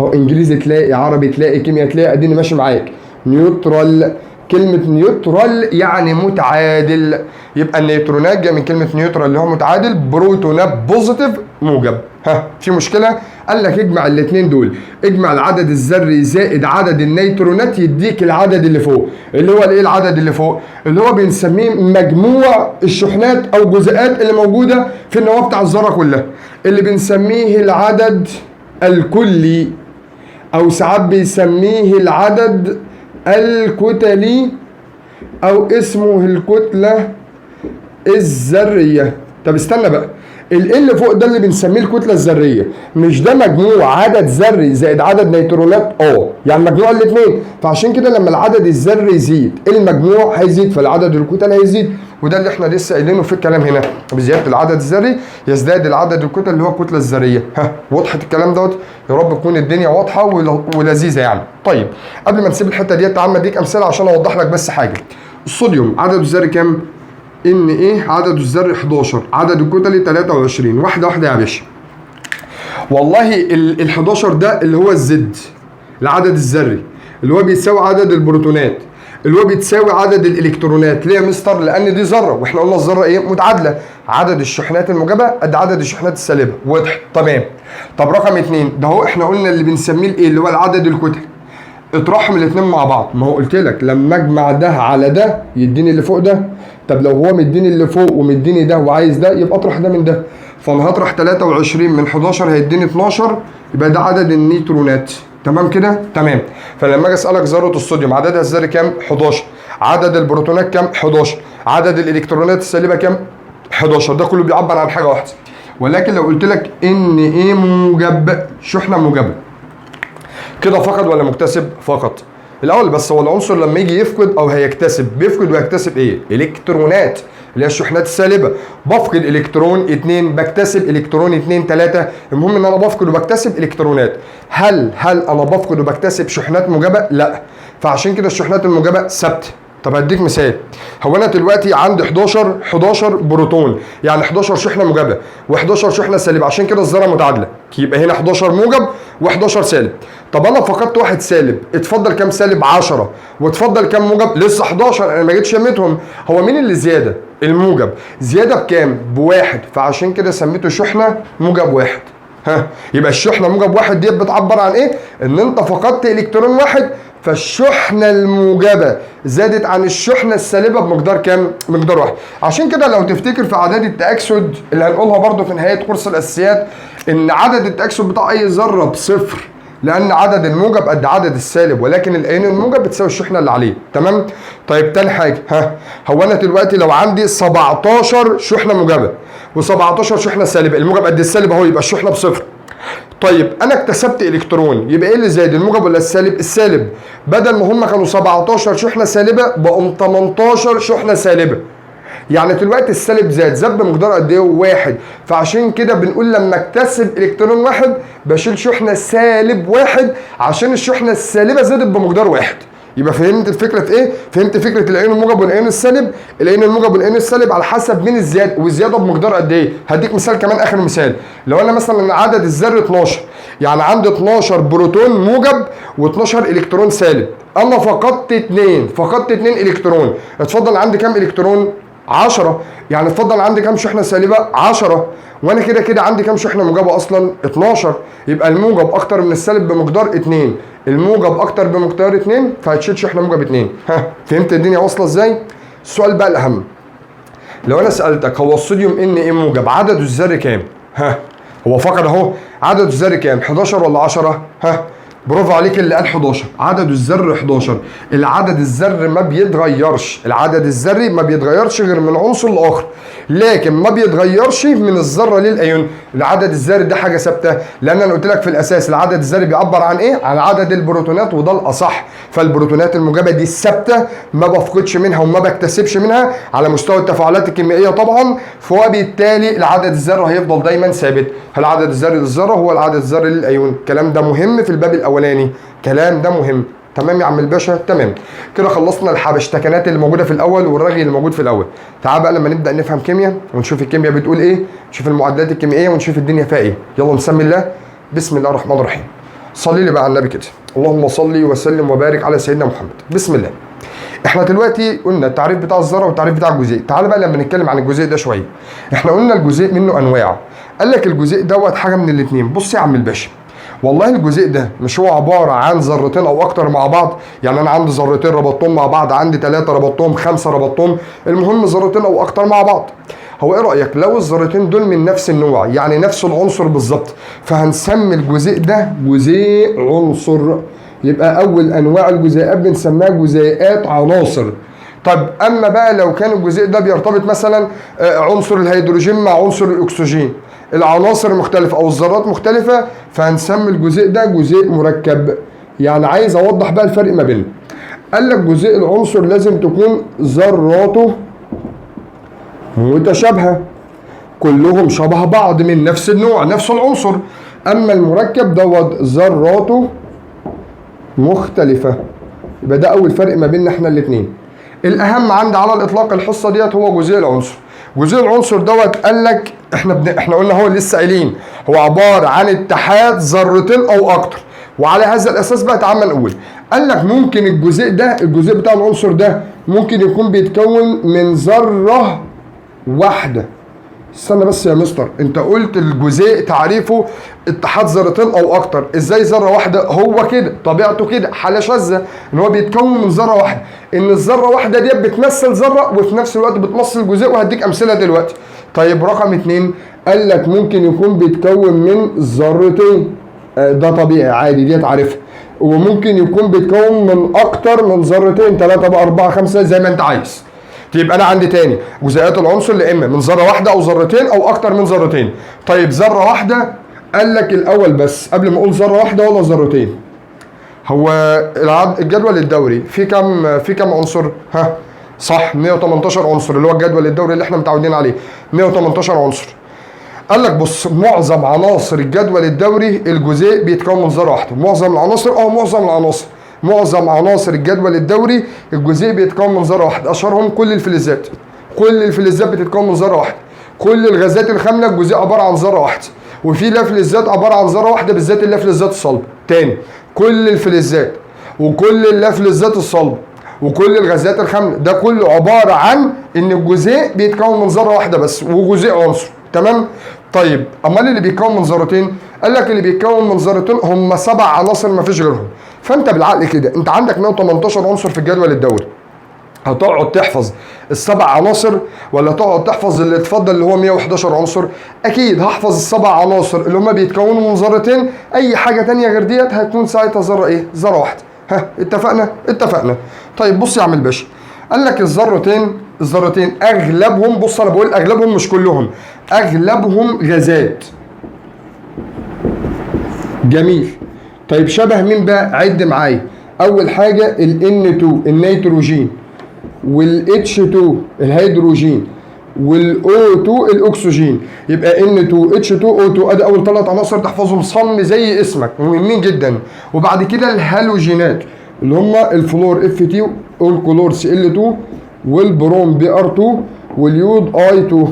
Speaker 1: هو انجليزي تلاقي، عربي تلاقي، كيمياء تلاقي، اديني ماشي معاك. نيوترال، كلمة نيوترال يعني متعادل. يبقى النيوترونات جاي من كلمة نيوترال اللي هو متعادل، بروتونات بوزيتيف موجب. ها، في مشكلة؟ قال لك اجمع الاثنين دول، اجمع العدد الذري زائد عدد النيوترونات يديك العدد اللي فوق. اللي هو الايه العدد اللي فوق؟ اللي هو بنسميه مجموع الشحنات او الجزيئات اللي موجودة في النواة بتاع الذرة كلها، اللي بنسميه العدد الكلي، او ساعات بيسميه العدد الكتلي، او اسمه الكتلة الذرية. طب استنى بقى، اللي فوق ده اللي بنسميه الكتلة الذرية، مش ده مجموع عدد ذري زائد عدد نيوترونات؟ يعني مجموع الاثنين. فعشان كده لما العدد الذري يزيد المجموع هيزيد، فالعدد الكتل هيزيد. وده اللي احنا لسه قايلينه في الكلام هنا، بزياده العدد الذري يزداد العدد الكتل اللي هو الكتله الذريه. ها، وضحت الكلام دوت؟ يا رب تكون الدنيا واضحه ولذيذه يعني. طيب قبل ما نسيب الحته ديت تعال اديك امثله عشان اوضح لك بس حاجه. الصوديوم عدده الذري كام؟ ان ايه عدده الذري 11، عدد الكتلي 23. واحده واحده يا باشا. والله ال 11 ده اللي هو الزد، العدد الذري اللي هو بيساوي عدد البروتونات اللي هو بيتساوي عدد الالكترونات. ليه يا مستر؟ لان دي ذره، واحنا قلنا الذره ايه؟ متعادله. عدد الشحنات الموجبه قد عدد الشحنات السالبه. واضح؟ تمام. طب رقم 2 ده هو احنا قلنا اللي بنسميه الايه؟ اللي هو العدد الكتلي. اطرحهم الاثنين مع بعض. ما هو قلت لك لما اجمع ده على ده يديني اللي فوق ده. طب لو هو مديني اللي فوق ومديني ده وعايز ده، يبقى اطرح ده من ده. فانا هطرح 23 من 11 هيديني 12، يبقى ده عدد النيوترونات. تمام كده؟ تمام. فلما اجي اسالك ذره الصوديوم عددها الذري كام؟ 11. عدد البروتونات كام؟ 11. عدد الالكترونات السالبه كام؟ 11. ده كله بيعبر عن حاجه واحده. ولكن لو قلت لك ان ايه موجب، شحنه موجبه، كده فقد ولا مكتسب؟ فقد. الاول بس هو العنصر لما يجي يفقد او هيكتسب، بيفقد ويكتسب ايه؟ الكترونات اللي هي الشحنات السالبه. بفقد الكترون 2، بكتسب الكترون 2 3. المهم ان انا بفقد وبكتسب الكترونات. هل انا بفقد وبكتسب شحنات موجبه؟ لا. فعشان كده الشحنات الموجبه ثابته. طب هديك مثال. هو انا دلوقتي عندي 11 بروتون، يعني 11 شحنه موجبه و11 شحنه سالبه، عشان كده الذره متعادله. يبقى هنا 11 موجب و11 سالب. طب انا فقدت واحد سالب، اتفضل كام سالب؟ 10. واتفضل كام موجب؟ لسه 11. انا ما جيتش شميتهم. هو مين اللي زياده؟ الموجب. زياده بكام؟ بواحد. فعشان كده سميته شحنه موجب واحد. ها، يبقى الشحنه موجب واحد ديت بتعبر عن ايه؟ ان انت فقدت الكترون واحد، فالشحنه الموجبه زادت عن الشحنه السالبه بمقدار كام؟ مقدار واحد. عشان كده لو تفتكر في اعداد التاكسد اللي هنقولها برضو في نهايه كورس الاساسيات، ان عدد التاكسد بتاع اي ذره بصفر لان عدد الموجب قد عدد السالب، ولكن الايون الموجب بتساوي الشحنه اللي عليه. تمام. طيب تاني حاجه، هو انا دلوقتي لو عندي 17 شحنه موجبه و17 شحنه سالبه، الموجب قد السالب اهو، يبقى الشحنه بصفر. طيب انا اكتسبت الكترون، يبقى ايه اللي زايد، الموجب ولا السالب؟ السالب. بدل ما هم كانوا 17 شحنه سالبه بقوا 18 شحنه سالبه. يعني دلوقتي السالب زاد بمقدار قد ايه؟ واحد. فعشان كده بنقول لما اكتسب الكترون واحد بشيل شحنه سالب واحد عشان الشحنه السالبه زادت بمقدار واحد. يبقى فهمت الفكره ايه؟ فهمت فكره الايون الموجب والايون السالب؟ الايون الموجب والايون السالب على حسب مين الزياده، والزياده بمقدار قد ايه؟ هديك مثال كمان، اخر مثال. لو انا مثلا عدد الذر 12، يعني عندي 12 بروتون موجب و12 الكترون سالب، انا فقدت 2 الكترون، اتفضل عندي كام الكترون؟ 10. يعني اتفضل عندي كام شحنه سالبه؟ 10. وانا كده عندي كام شحنه موجبه اصلا؟ 12. يبقى الموجب اكتر من السالب بمقدار 2، الموجب اكتر بمقدار 2، فهتشيل شحنه موجب 2. فهمت الدنيا واصله ازاي؟ السؤال بقى الاهم، لو انا سالتك هو الصوديوم ان ايه موجب عدده الذري كام؟ هو فقط اهو، عدد الذري كام؟ 11 ولا 10؟ برافو عليك اللي قال 11. عدد الذر 11. العدد الذري ما بيتغيرش، العدد الذري ما بيتغيرش غير من عنصر لاخر، لكن ما بيتغيرش من الذره للايون. العدد الذري ده حاجه ثابته، لان انا قلت لك في الاساس العدد الذري بيعبر عن ايه؟ عن عدد البروتونات، وده الاصح. فالبروتونات الموجبه دي الثابته ما بفقدش منها وما بكتسبش منها على مستوى التفاعلات الكيميائيه طبعا، فبالتالي العدد الذري هيفضل دايما ثابت. فالعدد الذري للذره هو العدد الذري للايون. الكلام ده مهم في الباب الاولاني، الكلام ده مهم. تمام يا عم الباشا؟ تمام. كده خلصنا الحبشتكنات اللي موجوده في الاول والرغي اللي موجود في الاول. تعال بقى لما نبدا نفهم كيمياء ونشوف الكيمياء بتقول ايه، نشوف المعادلات الكيميائيه ونشوف الدنيا فيها ايه. يلا نسمي الله. بسم الله الرحمن الرحيم. صلي لي بقى على النبي كده. اللهم صل وسلم وبارك على سيدنا محمد. بسم الله. احنا دلوقتي قلنا التعريف بتاع الذره والتعريف بتاع الجزيء. تعال بقى لما نتكلم عن الجزيء ده شويه. احنا قلنا الجزيء منه انواع. قال لك الجزيء دوت حاجه من الاثنين. بص يا عم الباشا، والله الجزيء ده مش هو عباره عن ذرتين او اكتر مع بعض؟ يعني انا عندي ذرتين ربطتهم مع بعض، عندي 3 ربطتهم، 5 ربطتهم، المهم ذرتين او اكتر مع بعض. هو ايه رايك لو الذرتين دول من نفس النوع، يعني نفس العنصر بالظبط، فهنسمي الجزيء ده جزيء عنصر. يبقى اول انواع الجزيئات بنسميها جزيئات عناصر. طب اما بقى لو كان الجزيء ده بيرتبط مثلا عنصر الهيدروجين مع عنصر الاكسجين، العناصر مختلفه او الذرات مختلفه، فهنسمي الجزيء ده جزيء مركب. يعني عايز اوضح بقى الفرق ما بينهم. قال لك جزيء العنصر لازم تكون ذراته متشابهه، كلهم شبه بعض من نفس النوع نفس العنصر. اما المركب دوت ذراته مختلفه. يبقى ده اول فرق ما بيننا احنا الاثنين. الاهم عندي على الاطلاق الحصه ديت هو جزيء العنصر. جزيء العنصر دوت قال لك احنا قلنا هو لسه قايلين هو عباره عن اتحاد ذرتين او اكتر، وعلى هذا الاساس بقى تعالى نقول. قال لك ممكن الجزيء ده، الجزيء بتاع العنصر ده ممكن يكون بيتكون من ذره واحده. استنى بس يا مستر، انت قلت الجزيء تعريفه اتحاد ذرتين او اكتر، ازاي ذره واحده؟ هو كده طبيعته كده، حاله شاذه ان هو بيتكون من ذره واحده، ان الذره واحده دي بتمثل ذره وفي نفس الوقت بتمثل جزيء، وهديك امثله دلوقتي. طيب رقم 2 قال لك ممكن يكون بيتكون من ذرتين، ده طبيعي عادي ديت عارفها، وممكن يكون بيتكون من اكتر من ذرتين، 3 بقى 4 5 زي ما انت عايز. يبقى انا عندي تاني جزيئات العنصر يا اما من ذره واحده او ذرتين او اكتر من ذرتين. طيب ذره واحده، قال لك الاول بس قبل ما اقول ذره واحده ولا ذرتين، هو الجدول الدوري في كام عنصر؟ صح، 118 عنصر، اللي هو الجدول الدوري اللي احنا متعودين عليه 118 عنصر. قال لك بص، معظم عناصر الجدول الدوري الجزيء بيتكون من ذره واحده. معظم عناصر الجدول الدوري الجزيء بيتكون من ذره واحده. اشهرهم كل الفلزات، كل الفلزات بتتكون من ذره واحده. كل الغازات الخامله الجزيء عباره عن ذره واحده، وفي لا فلزات عباره عن ذره واحده بالذات اللا فلزات الصلب. تاني، كل الفلزات وكل اللا فلزات الصلب وكل الغازات الخامله ده كله عباره عن ان الجزيء بيتكون من ذره واحده بس، وجزيء عنصر. تمام؟ طيب امال اللي بيتكون من ذرتين؟ قال لك اللي بيتكون من ذرتين هم 7 عناصر ما فيش غيرهم. فانت بالعقل كده انت عندك 118 عنصر في الجدول الدوري، هتقعد تحفظ السبع عناصر ولا تقعد تحفظ اللي اتفضل اللي هو 111 عنصر؟ اكيد هحفظ السبع عناصر اللي هم بيتكونوا من ذرتين. اي حاجه تانية غير ديت هتكون ساعتها ذره ايه؟ ذره واحده. ها اتفقنا؟ اتفقنا. طيب بص يا عم الباشا، قال لك الذرتين اغلبهم، بص انا بقول اغلبهم مش كلهم، اغلبهم غازات. جميل. طيب شبه مين بقى؟ عد معايا. اول حاجه ال N2 النيتروجين، وال H2 الهيدروجين، وال O2 الاكسجين. يبقى N2 H2 O2 ادي اول ثلاث عناصر تحفظهم صم زي اسمك، مهمين جدا. وبعد كده الهالوجينات اللي هم الفلور Ft والكلور Cl2 والبروم Br2 واليود I2.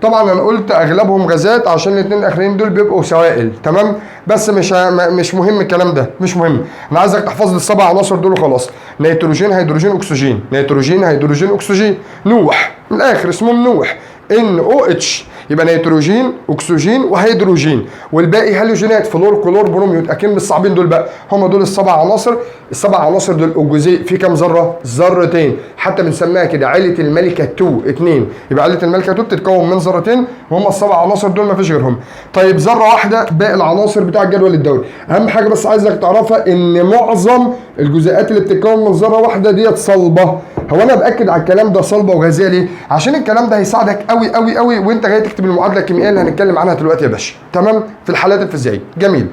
Speaker 1: طبعا انا قلت اغلبهم غازات عشان الاثنين الاخرين دول بيبقوا سوائل، تمام؟ بس مش مهم الكلام ده، مش مهم. انا عايزك تحفظ لي السبع عناصر دول وخلاص. نيتروجين هيدروجين اكسجين، نيتروجين هيدروجين اكسجين، نوح من الاخر اسمهم نوح NOH. يبقى نيتروجين اكسجين وهيدروجين، والباقي هالوجينات فلور كلور بروميوم. اكيد مش صعبين دول بقى، هم دول السبع عناصر. السبع عناصر دول الجزيء في كام ذره؟ ذرتين. حتى بنسميها كده عيله الملكه 2 2. يبقى عيله الملكه 2 بتتكون من ذرتين، وهم السبع عناصر دول ما فيش غيرهم. طيب ذره واحده باقي العناصر بتاع الجدول الدوري. اهم حاجه بس عايزك تعرفها ان معظم الجزيئات اللي بتتكون من ذره واحده ديت صلبه. هو انا باكد على الكلام ده صلبه وغازيه ليه؟ عشان الكلام ده هيساعدك قوي قوي قوي وانت جاي تكتب المعادله الكيميائيه اللي هنتكلم عنها دلوقتي يا باشا، تمام؟ في الحالات الفيزيائيه. جميل.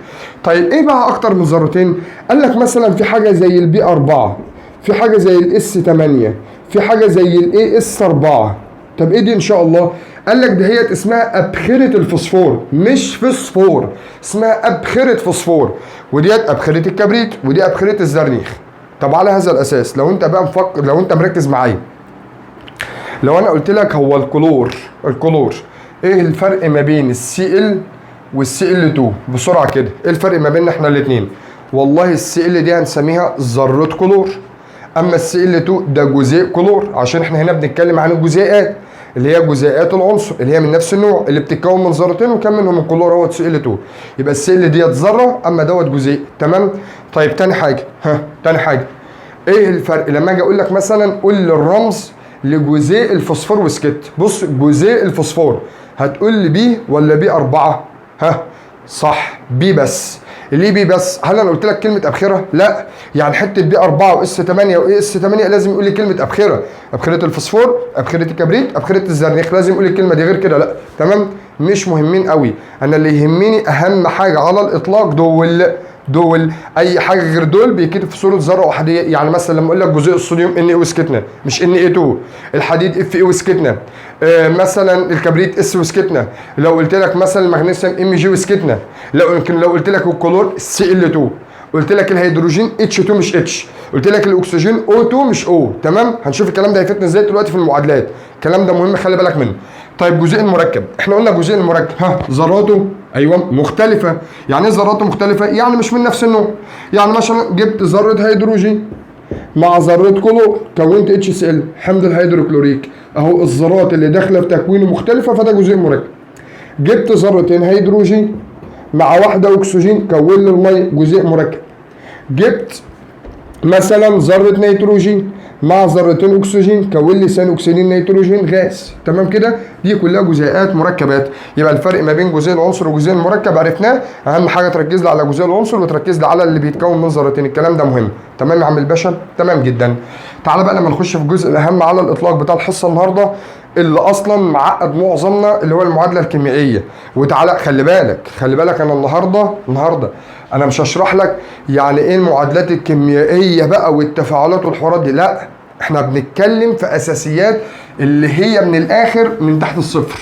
Speaker 1: طيب ايه بقى اكتر من ذرتين؟ قال لك مثلا في حاجه زي البي 4، في حاجه زي الاس 8، في حاجه زي الاي اس 4. طب ايه دي ان شاء الله؟ قال لك دهيت اسمها ابخره الفوسفور، مش فوسفور، اسمها ابخره فوسفور. وديت ابخره الكبريت، ودي ابخره الزرنيخ. طب على هذا الاساس لو انت بقى مفكر، لو انت مركز معايا، لو انا قلت لك هو الكلور ايه الفرق ما بين السي ال والسي ال 2 بسرعه كده؟ ايه الفرق ما بيننا احنا الاثنين؟ والله السي ال دي هنسميها ذره كلور، اما السي ال 2 ده جزيء كلور، عشان احنا هنا بنتكلم عن الجزيئات اللي هي جزيئات العنصر اللي هي من نفس النوع اللي بتتكون من ذرتين وكم منهم الكلور هو سي ال 2. يبقى السي ال ديت ذره، اما دوت جزيء، تمام؟ طيب تاني حاجه، تاني حاجه ايه الفرق لما اجي اقول لك مثلا قول لي الرمز لجزيء الفوسفور وسكت؟ بص جزيء الفوسفور هتقول لي بي ولا بي 4؟ صح، بي بس. ليه بي بس؟ هل انا قلت لك كلمه ابخره؟ لا، يعني حته بي 4 واس 8 واي اس 8 لازم يقول لي كلمه ابخره، ابخره الفوسفور، ابخره الكبريت، ابخره الزرنيخ، لازم يقول لي الكلمه دي، غير كده لا، تمام؟ مش مهمين قوي. انا اللي يهمني اهم حاجه على الاطلاق دول اي حاجه غير دول بيتكتب في صوره ذره احاديه. يعني مثلا لما اقول لك جزيء الصوديوم ان اي وسكتنا مش ان اي 2، الحديد اف اي وسكتنا، مثلا الكبريت اس وسكتنا، لو قلت لك مثلا المغنيسيوم ام جي وسكتنا، لو قلت لك الكلور سي ال 2، قلت لك الهيدروجين اتش 2 مش اتش، قلت لك الاكسجين او 2 مش او، تمام؟ هنشوف الكلام ده هيفيدنا ازاي دلوقتي في المعادلات، الكلام ده مهم خلي بالك منه. طيب جزيء المركب، احنا قلنا جزيء المركب ذراته ايوه مختلفه. يعني ايه ذراته مختلفه؟ يعني مش من نفس النوع. يعني مثلا جبت ذره هيدروجين مع ذره كلور كونت اتش سي ال، حمض الهيدروكلوريك، اهو الذرات اللي داخله في تكوينه مختلفه فده جزيء مركب. جبت ذرتين هيدروجين مع واحده اكسجين كون لي الميه، جزيء مركب. جبت مثلا ذره نيتروجين مع ذرتين اكسجين كون لي ثاني اكسيدين نيتروجين غاز، تمام كده؟ دي كلها جزيئات مركبات. يبقى الفرق ما بين جزيء العنصر وجزيء المركب عرفناه. اهم حاجه تركز لي على جزيء العنصر وتركز لي على اللي بيتكون من ذرتين، الكلام ده مهم، تمام يا عم الباشا؟ تمام جدا. تعالى بقى لما نخش في الجزء الاهم على الاطلاق بتاع الحصه النهارده اللي اصلا معقد معظمنا، اللي هو المعادله الكيميائيه. وتعالى خلي بالك انا النهارده انا مش هشرح لك يعني ايه المعادلات الكيميائيه بقى والتفاعلات والحوارات دي، لا، احنا بنتكلم في اساسيات اللي هي من الاخر من تحت الصفر.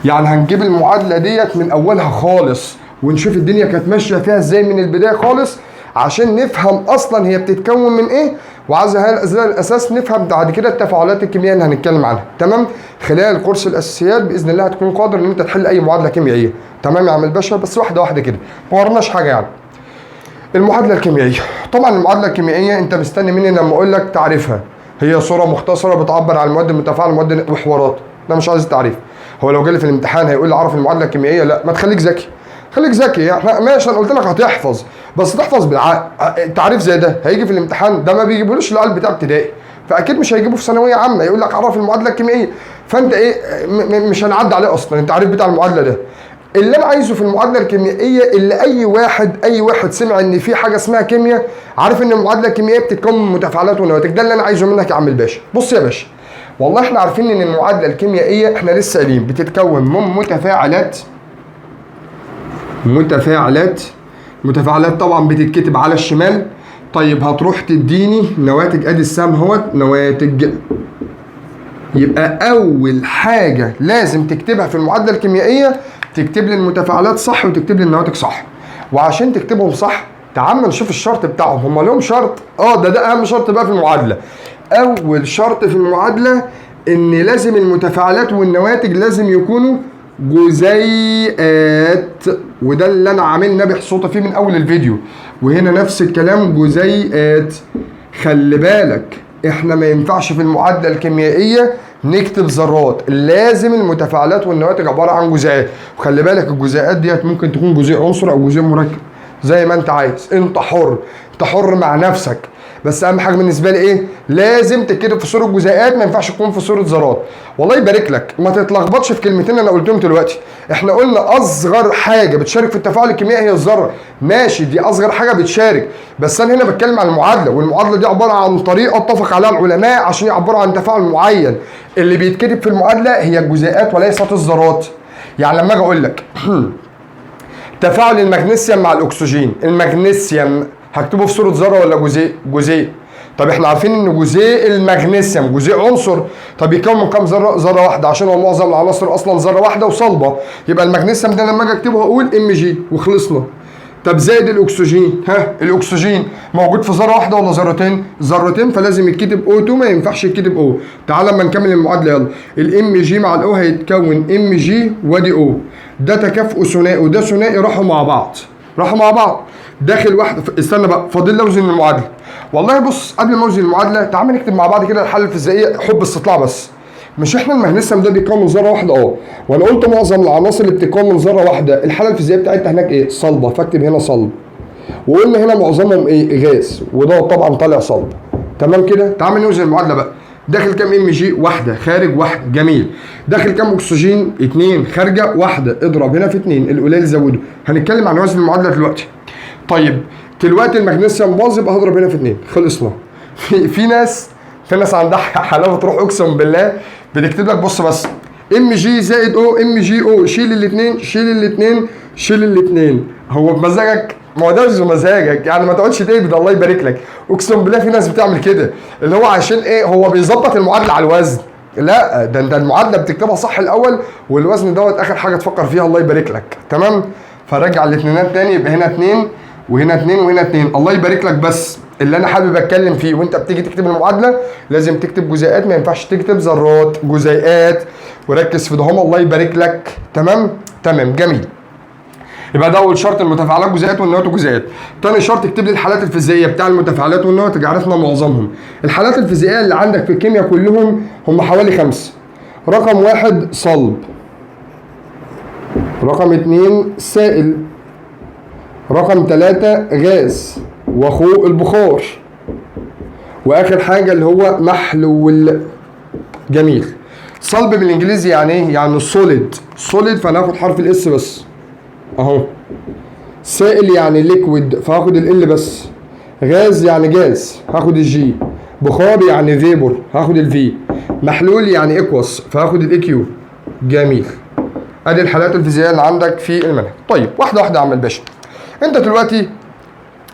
Speaker 1: يعني هنجيب المعادله ديت من اولها خالص ونشوف الدنيا كانت ماشيه فيها ازاي من البدايه خالص عشان نفهم اصلا هي بتتكون من ايه، وعايز هذا الاساس نفهم بعد كده التفاعلات الكيميائيه اللي هنتكلم عنها، تمام؟ خلال كورس الاساسيات باذن الله هتكون قادر ان انت تحل اي معادله كيميائيه، تمام يا عم الباشا؟ بس واحده واحده كده، ما ورناش حاجه يعني. المعادله الكيميائيه، طبعا المعادله الكيميائيه انت مستني مني لما اقول لك تعريفها، هي صوره مختصره بتعبر عن المواد المتفاعله، المواد وحوارات، ده مش عايز تعريف. هو لو جالي في الامتحان هيقول لي اعرف المعادله الكيميائيه؟ لا، ما تخليك ذكي، خليك ذكي. يعني ماشي انا قلت لك هتحفظ، بس تحفظ بالعقل. تعريف زي ده هيجي في الامتحان، ده ما بيجيبولوش العيال بتاع ابتدائي فاكيد مش هيجيبه في ثانويه عامه يقول لك عرف المعادله الكيميائيه. فانت ايه مش هنعدي عليه اصلا، انت عارف بتاع المعادله ده. اللي انا عايزه في المعادله الكيميائيه اللي اي واحد سمع ان في حاجه اسمها كيمياء عارف ان المعادله الكيميائيه بتتكون من متفاعلات ونواتج. ده اللي انا عايزه منك يا عم الباشا. بص يا باشا، والله احنا عارفين ان المعادله الكيميائيه احنا لسه قايلين بتتكون من متفاعلات طبعا بتتكتب على الشمال. طيب هتروح تديني نواتج، ادي السهم اهوت نواتج. يبقى اول حاجه لازم تكتبها في المعادله الكيميائيه تكتب لي المتفاعلات صح وتكتب لي النواتج صح. وعشان تكتبهم صح تعال نشوف الشرط بتاعهم. هم لهم شرط؟ ده اهم شرط بقى في المعادله. اول شرط في المعادله ان لازم المتفاعلات والنواتج لازم يكونوا جزيئات، وده اللي انا عامل نبح صوته فيه من اول الفيديو. وهنا نفس الكلام جزيئات. خلي بالك احنا ما ينفعش في المعادله الكيميائيه نكتب ذرات، لازم المتفاعلات والنواتج عباره عن جزيئات. وخلي بالك الجزيئات ديت ممكن تكون جزيء عنصر او جزيء مركب زي ما انت عايز، انت حر مع نفسك. بس اهم حاجه بالنسبه لي ايه؟ لازم تتكتب في صوره جزيئات، ما ينفعش تكون في صوره ذرات. والله يبارك لك ما تتلخبطش في كلمتين انا قلتهم دلوقتي. احنا قلنا اصغر حاجه بتشارك في التفاعل الكيميائي هي الذره، ماشي دي اصغر حاجه بتشارك، بس انا هنا بتكلم عن المعادله، والمعادله دي عباره عن طريقه اتفق عليها العلماء عشان يعبروا عن تفاعل معين. اللي بيتكتب في المعادله هي الجزيئات وليست الذرات. يعني لما اجي اقول لك تفاعل المغنيسيوم مع الاكسجين، المغنيسيوم هكتبه في صوره ذره ولا جزيء؟ طب احنا عارفين ان جزيء المغنيسيوم جزيء عنصر. طب يكون من كام ذره واحده؟ عشان هو معظم العناصر اصلا ذره واحده وصلبه. يبقى المغنيسيوم ده لما اجي اكتبه هقول ام جي وخلصنا. طب زائد الاكسجين، الاكسجين موجود في ذره واحده ولا ذرتين؟ فلازم يتكتب O2، ما ينفعش يتكتب O. تعال اما نكمل المعادله يلا. الام جي مع الاو هيتكون ام جي وادي O. ده تكافؤ ثنائي وده ثنائي راحوا مع بعض. داخل واحد. استنى بقى، فاضل لي اوزن المعادله. والله بص، قبل ما اوزن المعادله تعال نكتب مع بعض كده الحل الفيزيائيه حب استطلاع بس. مش احنا المغنيسيوم ده بيتكون من ذره واحده؟ وانا قلت معظم العناصر اللي بتتكون من ذره واحده الحاله الفيزيائيه بتاعتها هناك ايه؟ صلبه، فاكتب هنا صلب. وقلنا هنا معظمهم ايه؟ غاز، وده طبعا طالع صلب. تمام كده؟ تعال نوزن المعادله بقى. داخل كام ام جي؟ واحده، خارج واحده، جميل. داخل كام اكسجين؟ 2، خارجه واحده، اضرب هنا في 2، القليل زوده. هنتكلم عن وزن المعادله دلوقتي. طيب دلوقتي المغنيسيوم باظ يبقى هضرب هنا في 2، خلصنا. في ناس عندها حلاوه تروح اقسم بالله بتكتب لك بص بس ام جي زائد او ام جي او، شيل الاثنين. هو بمزاجك؟ ما هو ده مش بمزاجك يعني، ما تقعدش تهبد الله يبارك لك. اقسم بالله في ناس بتعمل كده، اللي هو عشان ايه؟ هو بيظبط المعادله على الوزن. لا، ده المعادله بتكتبها صح الاول، والوزن دوت اخر حاجه تفكر فيها. الله يبارك لك. تمام؟ فرجع الاثنينات تاني، يبقى هنا 2 وهنا 2 وهنا 2. الله يبارك لك. بس اللي انا حابب اتكلم فيه وانت بتيجي تكتب المعادله لازم تكتب جزيئات، ما ينفعش تكتب ذرات، جزيئات. وركز في دهم. الله يبارك لك. تمام جميل. يبقى ده اول شرط، المتفاعلات جزيئات والنواتج جزيئات. تاني شرط اكتب لي الحالات الفيزيائيه بتاع المتفاعلات والنواتج، عرفنا معظمهم. الحالات الفيزيائيه اللي عندك في الكيمياء كلهم هم حوالي 5. رقم 1 صلب، رقم 2 سائل، رقم 3 غاز واخوه البخار، واخر حاجه اللي هو محلول. جميل. صلب بالانجليزي يعني ايه؟ يعني سوليد، فهناخد حرف الاس بس اهو. سائل يعني ليكويد فهاخد ال بس. غاز يعني جاز هاخد الجي. بخار يعني فيبور هاخد الفي. محلول يعني اكوس فهاخد الاكيو. جميل. ادي الحالات الفيزيائيه اللي عندك في المنهج. طيب واحده واحده يا عم الباشا. انت دلوقتي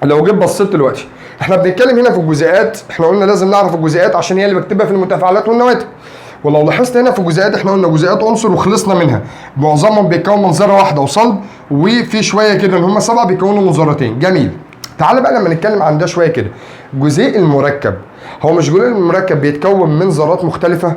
Speaker 1: لو جيت بصيت دلوقتي احنا بنتكلم هنا في الجزيئات، احنا قلنا لازم نعرف الجزيئات عشان هي اللي بكتبها في المتفاعلات والنواتج. ولو لاحظت هنا في الجزيئات احنا قلنا جزيئات عنصر وخلصنا منها، معظمهم بيتكون من ذره واحده وصلب، وفي شويه كده ان هم 7 بيكونوا من ذرتين. جميل. تعال بقى لما نتكلم عن ده شويه كده. جزيء المركب، هو مش جزيء المركب بيتكون من ذرات مختلفه؟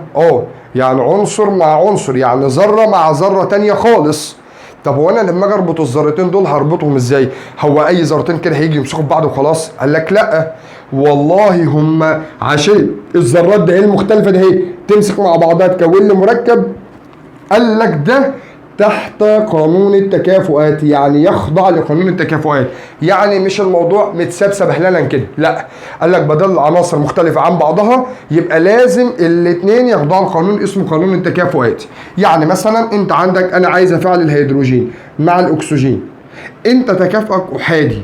Speaker 1: يعني عنصر مع عنصر، يعني ذره مع ذره ثانيه خالص. طب هو انا لما اجي اربط الذرتين دول هربطهم ازاي؟ هو اي ذرتين كده هيجي يمسكوا في بعض وخلاص؟ قال لك لا، والله هم عشان الذرات ده هي المختلفه ده هي تمسك مع بعضها تكون لي مركب. قال لك ده تحت قانون التكافؤات، يعني يخضع لقانون التكافؤات. يعني مش الموضوع متساب سبهللا كده، لا، قال لك بدل عناصر مختلفة عن بعضها يبقى لازم الاثنين يخضعوا لقانون اسمه قانون التكافؤات. يعني مثلا انت عندك انا عايز افعل الهيدروجين مع الاكسجين، انت تكافؤك احادي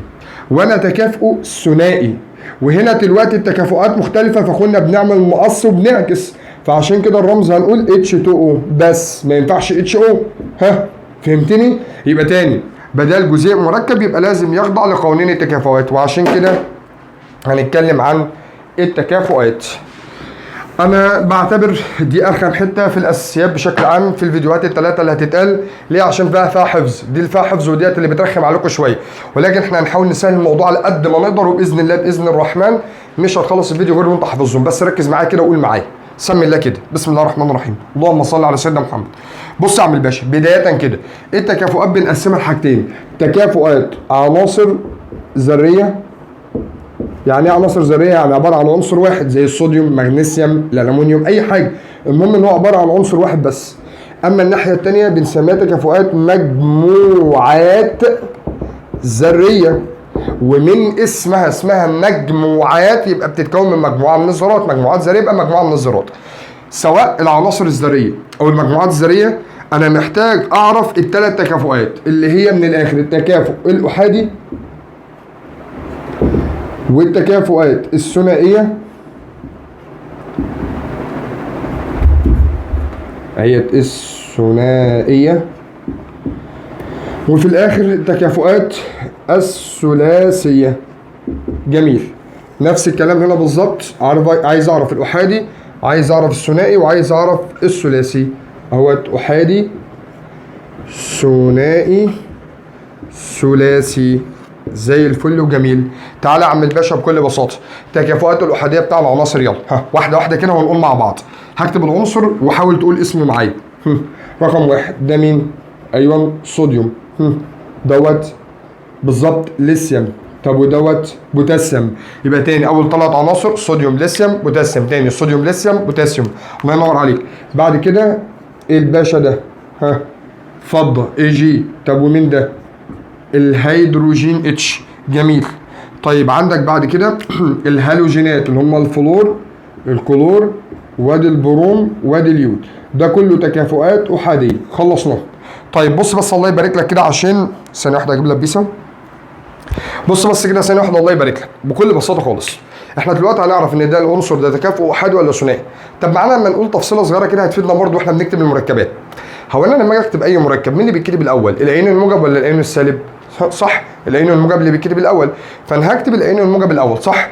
Speaker 1: وانا تكافؤه ثنائي، وهنا دلوقتي التكافؤات مختلفة فكنا بنعمل مقص وبنعكس، فعشان كده الرمز هنقول H2O بس، ما ينفعش HO. ها فهمتني؟ يبقى تاني، بدل جزيء مركب يبقى لازم يخضع لقوانين التكافؤات، وعشان كده هنتكلم عن التكافؤات. انا بعتبر دي ارخم حته في الاساسيات بشكل عام في الفيديوهات الثلاثه اللي هتتقال. ليه؟ عشان فيها حفظ، دي اللي فيها حفظ وديت اللي بترخم عليكم شويه، ولكن احنا هنحاول نسهل الموضوع على قد ما نقدر، وباذن الله باذن الرحمن مش هتخلص الفيديو غير وانت حافظهم. بس ركز معايا كده وقول معايا، سمي الله كده، بسم الله الرحمن الرحيم، اللهم صل على سيدنا محمد. بص يا عم الباشا، بدايه كده التكافؤات بنقسمها لحاجتين: تكافؤات عناصر ذريه. يعني ايه عناصر ذريه؟ يعني عباره عن عنصر واحد زي الصوديوم، مغنيسيوم، الالومنيوم، اي حاجه، المهم ان هو عباره عن عنصر واحد بس. اما الناحيه الثانيه بنسميها تكافؤات مجموعات ذريه، ومن اسمها مجموعات، يبقى بتتكون من مجموعه من الذرات، مجموعات ذريه يبقى مجموعه من الذرات. سواء العناصر الذريه او المجموعات الذريه، انا محتاج اعرف الثلاث تكافؤات اللي هي من الاخر: التكافؤ الاحادي، والتكافؤات الثنائيه، هي الثنائيه، وفي الاخر التكافؤات الثلاثيه. جميل، نفس الكلام هنا بالظبط. عايز اعرف الاحادي، عايز اعرف الثنائي، وعايز اعرف الثلاثي. اهوت احادي، ثنائي، ثلاثي، زي الفل وجميل. تعالى يا عم الباشا بكل بساطه، التكافؤات الاحاديه بتاع العناصر، يلا ها واحده واحده كده ونقول مع بعض. هكتب العنصر وحاول تقول اسمه معايا. رقم واحد ده مين؟ ايوه صوديوم. دوت بالظبط ليثيوم. طب ودوت بوتاسيوم. يبقى تاني اول ثلاث عناصر صوديوم ليثيوم بوتاسيوم، تاني صوديوم ليثيوم بوتاسيوم. الله ينور عليك. بعد كده الباشا ده ها فضه Ag. طب ومين ده؟ الهيدروجين H. جميل. طيب عندك بعد كده الهالوجينات اللي هم الفلور، الكلور، وادي البروم، وادي اليود. ده كله تكافؤات احاديه. خلصناه. طيب بص بس الله يبارك لك كده، عشان ثانيه واحده اجيب لك بيسه. بص بس كده ثانيه واحده الله يبارك لك، بكل بساطه خالص. احنا دلوقتي هنعرف ان ده العنصر ده تكافؤ احادي ولا ثنائي. طب معانا لما نقول تفصيله صغيره كده هتفيدنا برضه واحنا بنكتب المركبات. هو انا لما اجي اكتب اي مركب مين اللي بيتكتب الاول؟ الايون الموجب ولا الايون السالب؟ صح، الايون الموجب اللي بيتكتب الاول، فانا هكتب الايون الموجب الاول، صح؟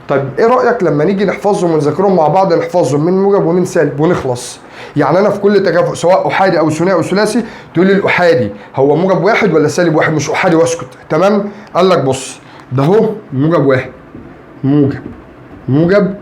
Speaker 1: طيب ايه رايك لما نيجي نحفظهم ونذاكرهم مع بعض، نحفظهم من موجب ومن سالب ونخلص؟ يعني انا في كل تكافؤ سواء احادي او ثنائي او ثلاثي تقول لي الاحادي هو موجب واحد ولا سالب واحد، مش احادي واسكت. تمام؟ قال لك بص ده اهو موجب واحد، موجب موجب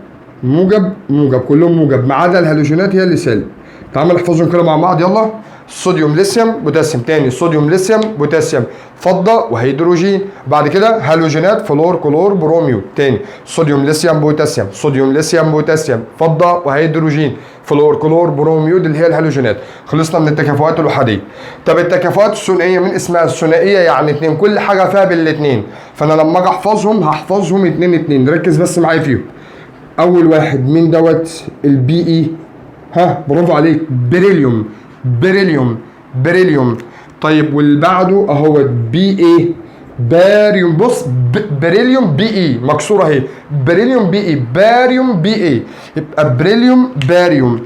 Speaker 1: موجب موجب، كلهم موجب ما عدا الهالوجينات هي اللي سالب. تعال نحفظهم كده مع بعض، يلا. صوديوم ليثيوم بوتاسيوم، تاني صوديوم ليثيوم بوتاسيوم، فضه وهيدروجين. بعد كده هالوجينات فلور كلور بروميو، تاني صوديوم ليثيوم بوتاسيوم، صوديوم ليثيوم بوتاسيوم، فضه وهيدروجين، فلور كلور بروميو اللي هي الهالوجينات. خلصنا من التكافؤات الاحاديه. طب التكافؤات الثنائيه من اسمها الثنائيه يعني اتنين، كل حاجه فيها بالاثنين، فانا لما اجي احفظهم هحفظهم اتنين اتنين. ركز بس معايا فيهم. اول واحد مين دوت؟ البي اي. ها برافو عليك، بريليوم بريليوم بريليوم. طيب واللي بعده اهو بي اي، باريوم. بص بريليوم بي اي مكسوره اهي، بريليوم بي اي، باريوم بي اي، يبقى بريليوم باريوم.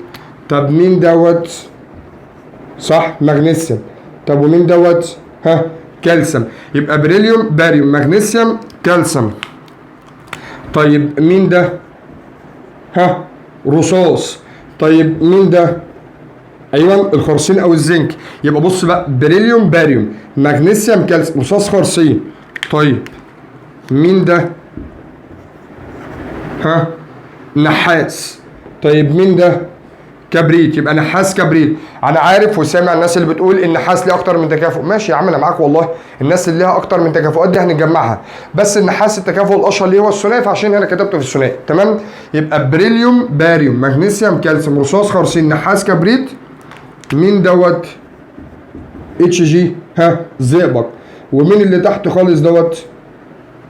Speaker 1: طب مين دوت؟ صح مغنيسيوم. طب ومين دوت؟ ها كالسيوم، يبقى بريليوم باريوم مغنيسيوم كالسيوم. طيب مين ده؟ ها رصاص. طيب مين ده؟ ايوه الخرسين او الزنك. يبقى بص بقى بريليوم باريوم مغنيسيوم كالسيوم رصاص خرسين. طيب مين ده؟ ها نحاس. طيب مين ده؟ كبريت، يبقى نحاس كبريت. انا عارف وسامع الناس اللي بتقول النحاس ليه اكتر من تكافؤ. ماشي يا عم انا معاك والله، الناس اللي ليها اكتر من تكافؤات دي هنجمعها، بس النحاس التكافؤ الاشهر ليه هو الثنائي، فعشان هنا كتبته في الثنائي. تمام؟ يبقى بريليوم باريوم مغنيسيوم كالسيوم رصاص خرسين نحاس كبريت. مين دوت؟ اتش جي زئبق. ومين اللي تحت خالص دوت؟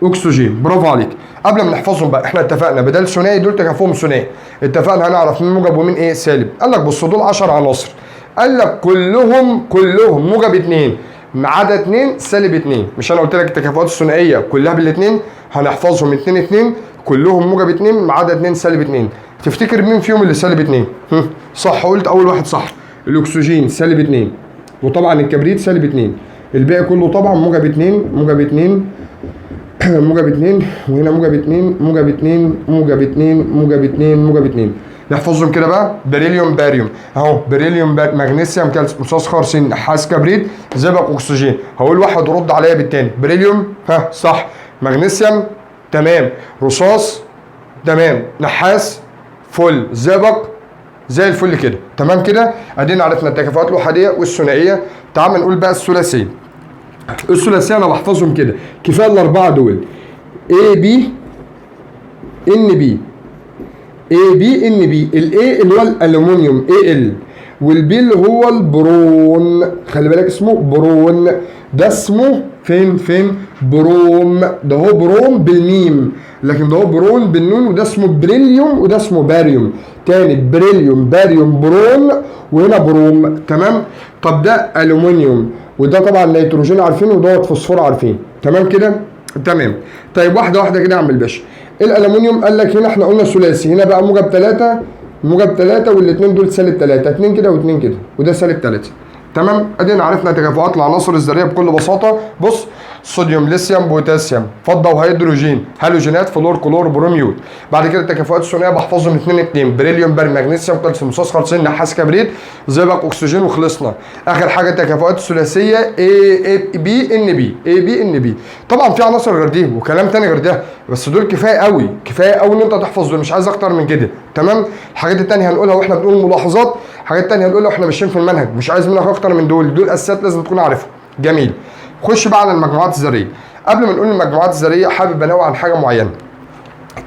Speaker 1: اكسجين. برافو عليك. قبل ما نحفظهم بقى احنا اتفقنا بدل ثنائي دول تكافؤهم ثنائي، اتفقنا هنعرف مين موجب ومين ايه سالب. قال لك بص دول 10 عناصر، قال لك كلهم موجب 2 ما عدا 2 سالب 2. مش انا قلت لك التكافؤات الثنائيه كلها بالاثنين هنحفظهم 2 2 كلهم موجب 2 ما عدا 2 سالب 2. تفتكر مين فيهم اللي سالب 2؟ صح، قلت اول واحد صح، الاكسجين سالب 2 وطبعا الكبريت سالب 2. الباقي كله طبعا موجب 2 موجب 2 موجب 2 وهنا موجب 2 موجب 2 موجب 2 موجب 2 موجب 2. نحفظهم كده بقى. بريليوم باريوم اهو، بريليوم مغنيسيوم كالسيوم رصاص خرسين نحاس كبريت زئبق اكسجين. هقول واحد ورد عليا بالتاني. بريليوم صح، مغنيسيوم تمام، رصاص تمام، نحاس فل، زئبق زي الفل كده. تمام كده ادينا عرفنا التكافؤات الاحاديه والثنائيه. تعال نقول بقى الثلاثيه. الثلاثيه انا بحفظهم كده كفايه الاربعه دول. A B N B A B N B. الاي اللي هو الالومنيوم Al، والبي اللي هو البرون. خلي بالك اسمه برون، ده اسمه فين بروم. ده هو بروم بالميم لكن ده هو برون بالنون. وده اسمه بريليوم وده اسمه باريوم. تاني بريليوم باريوم برون وهنا بروم. تمام. طب ده الومنيوم وده طبعا نيتروجين عارفين ودوت فوسفور عارفين. تمام كده تمام. طيب واحده واحده كده يا عم الباشا. الالومنيوم قال لك هنا احنا قلنا ثلاثي، هنا بقى موجب 3 موجب 3 والاثنين دول سالب 3، 2 كده و2 كده وده سالب 3. تمام. ادينا عرفنا تكافؤات العناصر الذريه بكل بساطه. بص صوديوم ليثيوم بوتاسيوم فضه وهيدروجين هالوجينات فلور كلور بروميود. بعد كده التكافؤات الثنائيه بحفظهم 2 2 بريليوم بار مغنيسيوم كالسيوم رصاص خرسين نحاس كبريت زئبق اكسجين وخلصنا. اخر حاجه التكافؤات الثلاثيه A B N B A B N B. طبعا في عناصر غير دي وكلام تاني غير ده بس دول كفايه قوي ان انت تحفظ دول، مش عايز اكتر من كده. تمام. الحاجات التانيه هنقولها واحنا بنقول ملاحظات، حاجات تانيه هنقولها واحنا ماشيين في المنهج، مش عايز منك اكتر من دول اساسيات لازم تكون عارفها. جميل. خش بقى على المجموعات الذريه. قبل ما نقول المجموعات الذريه حابب انوه عن حاجه معينه.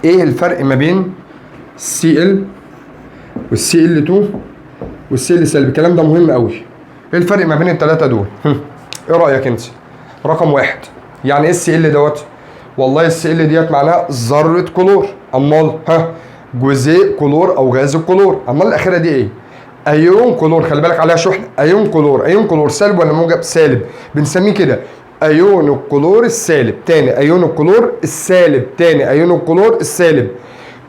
Speaker 1: ايه الفرق ما بين Cl والCl2 والCl سالب؟ الكلام ده مهم قوي. ايه الفرق ما بين الثلاثه دول؟ ايه رايك انت؟ رقم واحد، يعني ايه الCl دوت؟ والله الCl ديت معناها ذره كلور. امال جزيء كلور او غاز الكلور. امال الاخيره دي ايه؟ ايون كلور. خلي بالك عليها شحنه. ايون كلور سالب ولا موجب؟ سالب. بنسميه كده ايون الكلور السالب. تاني ايون الكلور السالب. تاني ايون الكلور السالب.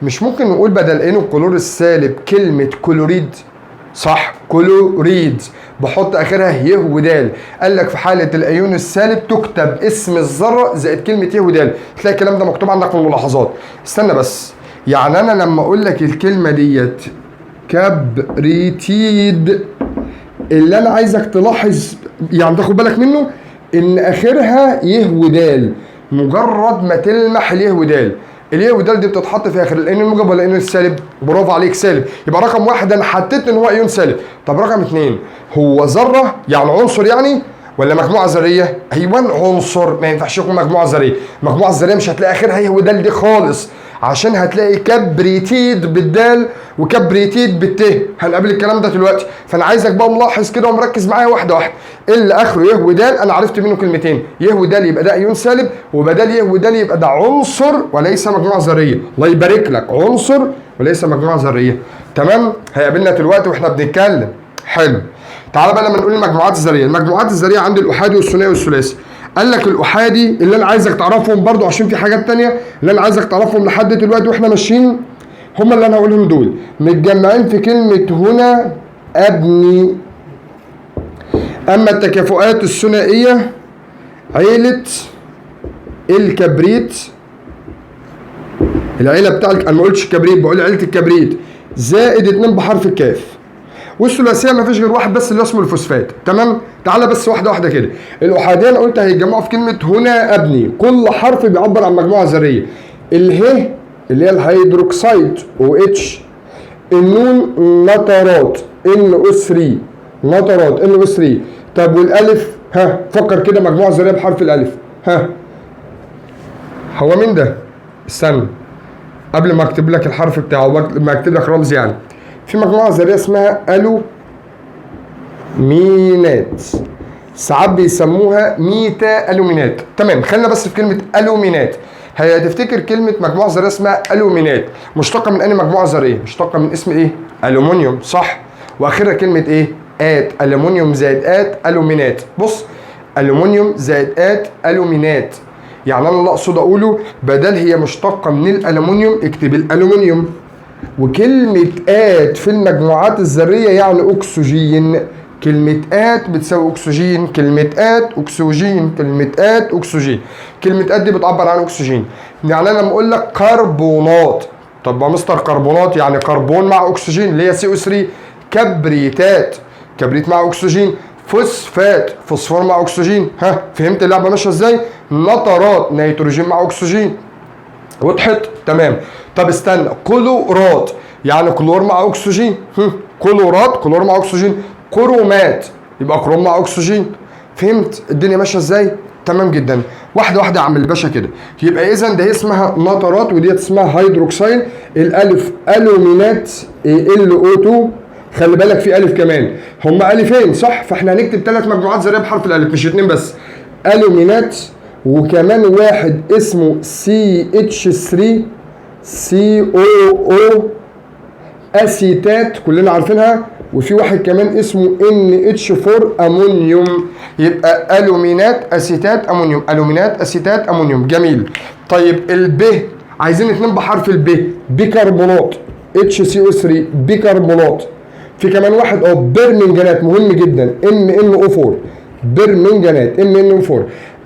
Speaker 1: مش ممكن نقول بدل ايون الكلور السالب كلمه كلوريد؟ صح، كلوريد. بحط اخرها ي ودال. قال لك في حاله الايون السالب تكتب اسم الذره زائد كلمه ي ودال. تلاقي الكلام ده مكتوب عندك في الملاحظات. استنى بس، يعني انا لما اقول لك الكلمه ديت كبريتيد، اللي انا عايزك تلاحظ يعني تاخد بالك منه ان اخرها ي ودال. مجرد ما تلمح اليه ودال، اليه ودال دي بتتحط في اخر الايون الموجب ولا الايون السالب؟ برافو عليك سالب. يبقى رقم واحد انا حطيت ان هو ايون سالب. طب رقم اثنين، هو ذره يعني عنصر يعني ولا مجموعه ذريه؟ ايوه عنصر، ما ينفعش يكون مجموعه ذريه. المجموعه الذريه مش هتلاقي اخرها ي ودال دي خالص، عشان هتلاقي كبريتيد بالدال وكبريتيد بالت. هنقابل الكلام ده دلوقتي. فانا عايزك بقى ملاحظ كده ومركز معايا واحده واحده. اللي اخره ي ودال انا عرفت منه كلمتين، ي ودال يبقى ده ايون سالب، وبدال ي ودال يبقى ده عنصر وليس مجموعه ذريه. الله يبارك لك، عنصر وليس مجموعه ذريه. تمام. هيقابلنا دلوقتي واحنا بنتكلم. حلو. تعالى بقى لما نقول المجموعات الذريه. المجموعات الذريه عندي الاحادي والثنائي والثلاثي. قال لك الاحادي اللي انا عايزك تعرفهم برضو عشان في حاجات تانية اللي انا عايزك تعرفهم لحد دلوقتي واحنا ماشيين، هم اللي انا هقولهم دول متجمعين في كلمه هنا ابني. اما التكافؤات الثنائيه عيله الكبريت، العيله بتاعك انا ما قلتش الكبريت، بقول عيله الكبريت زائد 2 بحرف الكاف. والثلاثيه ما فيش غير واحد بس اللي اسمه الفوسفات. تمام. تعالى بس واحده واحده كده. الاحاديه انا قلت هيتجمعوا في كلمه هنا ابني، كل حرف بيعبر عن مجموعه ذريه. اله اللي هي الهيدروكسيد OH، النون نترات NO3 نترات NO3. طب والالف فكر كده مجموعه ذريه بحرف الالف. هو مين ده؟ استنى قبل ما اكتب لك الحرف بتاعه، ما اكتب لك رمز يعني. في مجموعه ذريه اسمها الومينات. ساعات بيسموها ميتا الومينات. تمام، خلينا بس في كلمه الومينات. هي هتفتكر كلمه مجموعه ذريه اسمها الومينات مشتقه من انهي مجموعه ذريه؟ مشتقه من اسم ايه؟ الومنيوم، صح. واخرها كلمه ايه؟ ات. الومنيوم زائد ات الومينات. بص، الومنيوم زائد ات الومينات، يعني انا اللي اقصد اقوله بدل هي مشتقه من الالومنيوم اكتب الالومنيوم. وكلمه ات في المجموعات الذريه يعني اكسجين. كلمة آت بتساوي أكسجين، كلمة آت أكسجين، كلمة آت أكسجين. كلمة آت دي بتعبر عن أكسجين. يعني أنا لما أقول لك كربونات، طب ما مستر كربونات يعني كربون مع أكسجين اللي هي CO3. كبريتات، كبريت مع أكسجين. فوسفات، فوسفور مع أكسجين. ها، فهمت اللعبة ماشية إزاي؟ نترات، نيتروجين مع أكسجين. وضحت؟ تمام. طب استنى، كلورات يعني كلور مع أكسجين. كلورات، كلور مع أكسجين. كرومات يبقى كروم مع اكسجين. فهمت الدنيا ماشيه ازاي؟ تمام جدا. واحده واحده يا عم الباشا كده. يبقى اذا ده اسمها نترات وديت اسمها هيدروكسيل. الالف الومينات LO2. خلي بالك في الف كمان، هما الفين صح؟ فاحنا هنكتب 3 مجموعات ذريه بحرف الالف مش 2 بس. الومينات وكمان واحد اسمه CH3 COO اسيتات كلنا عارفينها. وفي واحد كمان اسمه NH4 امونيوم. يبقى الومينات اسيتات امونيوم، الومينات اسيتات امونيوم. جميل. طيب الب عايزين 2 بحرف الب. بيكربونات HCO3 بيكربونات. في كمان واحد برمنجانات مهم جدا MnO4 برمنجانات MnO4.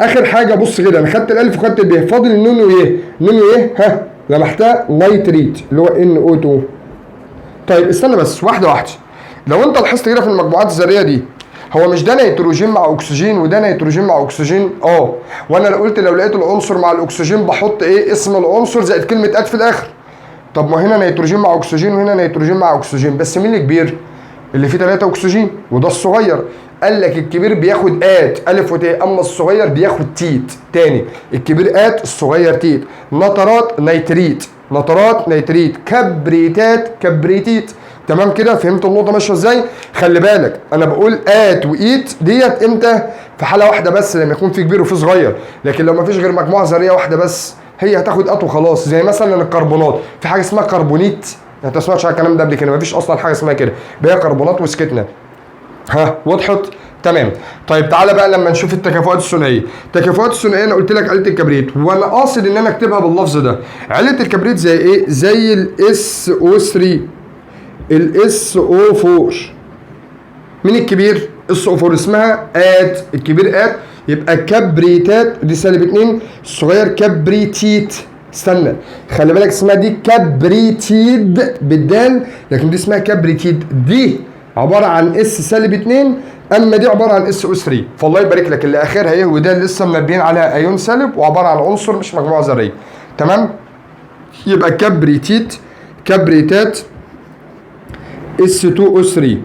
Speaker 1: اخر حاجه بص كده، انا خدت الالف وخدت الب، فاضل النون وايه؟ نون وايه؟ ها لمحتها نيتريت اللي هو NO2. طيب استنى بس واحده واحده. لو انت لاحظت كده في المجموعات الذريه دي، هو مش ده نيتروجين مع اكسجين وده نيتروجين مع اكسجين؟ وانا قلت لو لقيت العنصر مع الاكسجين بحط ايه؟ اسم العنصر زائد كلمه ات في الاخر. طب ما هنا نيتروجين مع اكسجين وهنا نيتروجين مع اكسجين، بس مين الكبير؟ اللي فيه 3 اكسجين وده الصغير. قال لك الكبير بياخد ات الف وت، اما الصغير بياخد تيت. تاني، الكبير ات الصغير تيت. نترات نيتريت، نترات نيتريت. كبريتات كبريتيت. تمام كده؟ فهمت النقطه ماشيه ازاي؟ خلي بالك انا بقول ات وايت ديت امتى؟ في حاله واحده بس، لما يكون في كبير وفي صغير. لكن لو ما فيش غير مجموعه ذريه واحده بس هي هتاخد ات وخلاص. زي مثلا الكربونات، في حاجه اسمها كربونيت. انت ما سمعتش على الكلام ده قبل كده؟ ما فيش اصلا حاجه اسمها كده، هي كربونات وسكتنا. ها وضحت؟ تمام. طيب تعالى بقى لما نشوف التكافؤات الثنائيه. التكافؤات الثنائيه انا قلت لك عله الكبريت، وانا قاصد ان انا اكتبها باللفظ ده. عله الكبريت زي ايه؟ زي SO3 SO4. مين الكبير؟ SO4 اسمها ات. الكبير ات، يبقى كبريتات دي -2. الصغير كبريتيت. استنى خلي بالك اسمها دي كبريتيد بالدال، لكن دي اسمها كبريتيد. دي عباره عن S-2، اما دي عباره عن SO3. فالله يبارك لك اللي اخرها ايه؟ وده لسه منبهين عليها ايون سالب وعباره عن عنصر مش مجموعه ذريه. تمام؟ يبقى كبريتيت كبريتات S2O3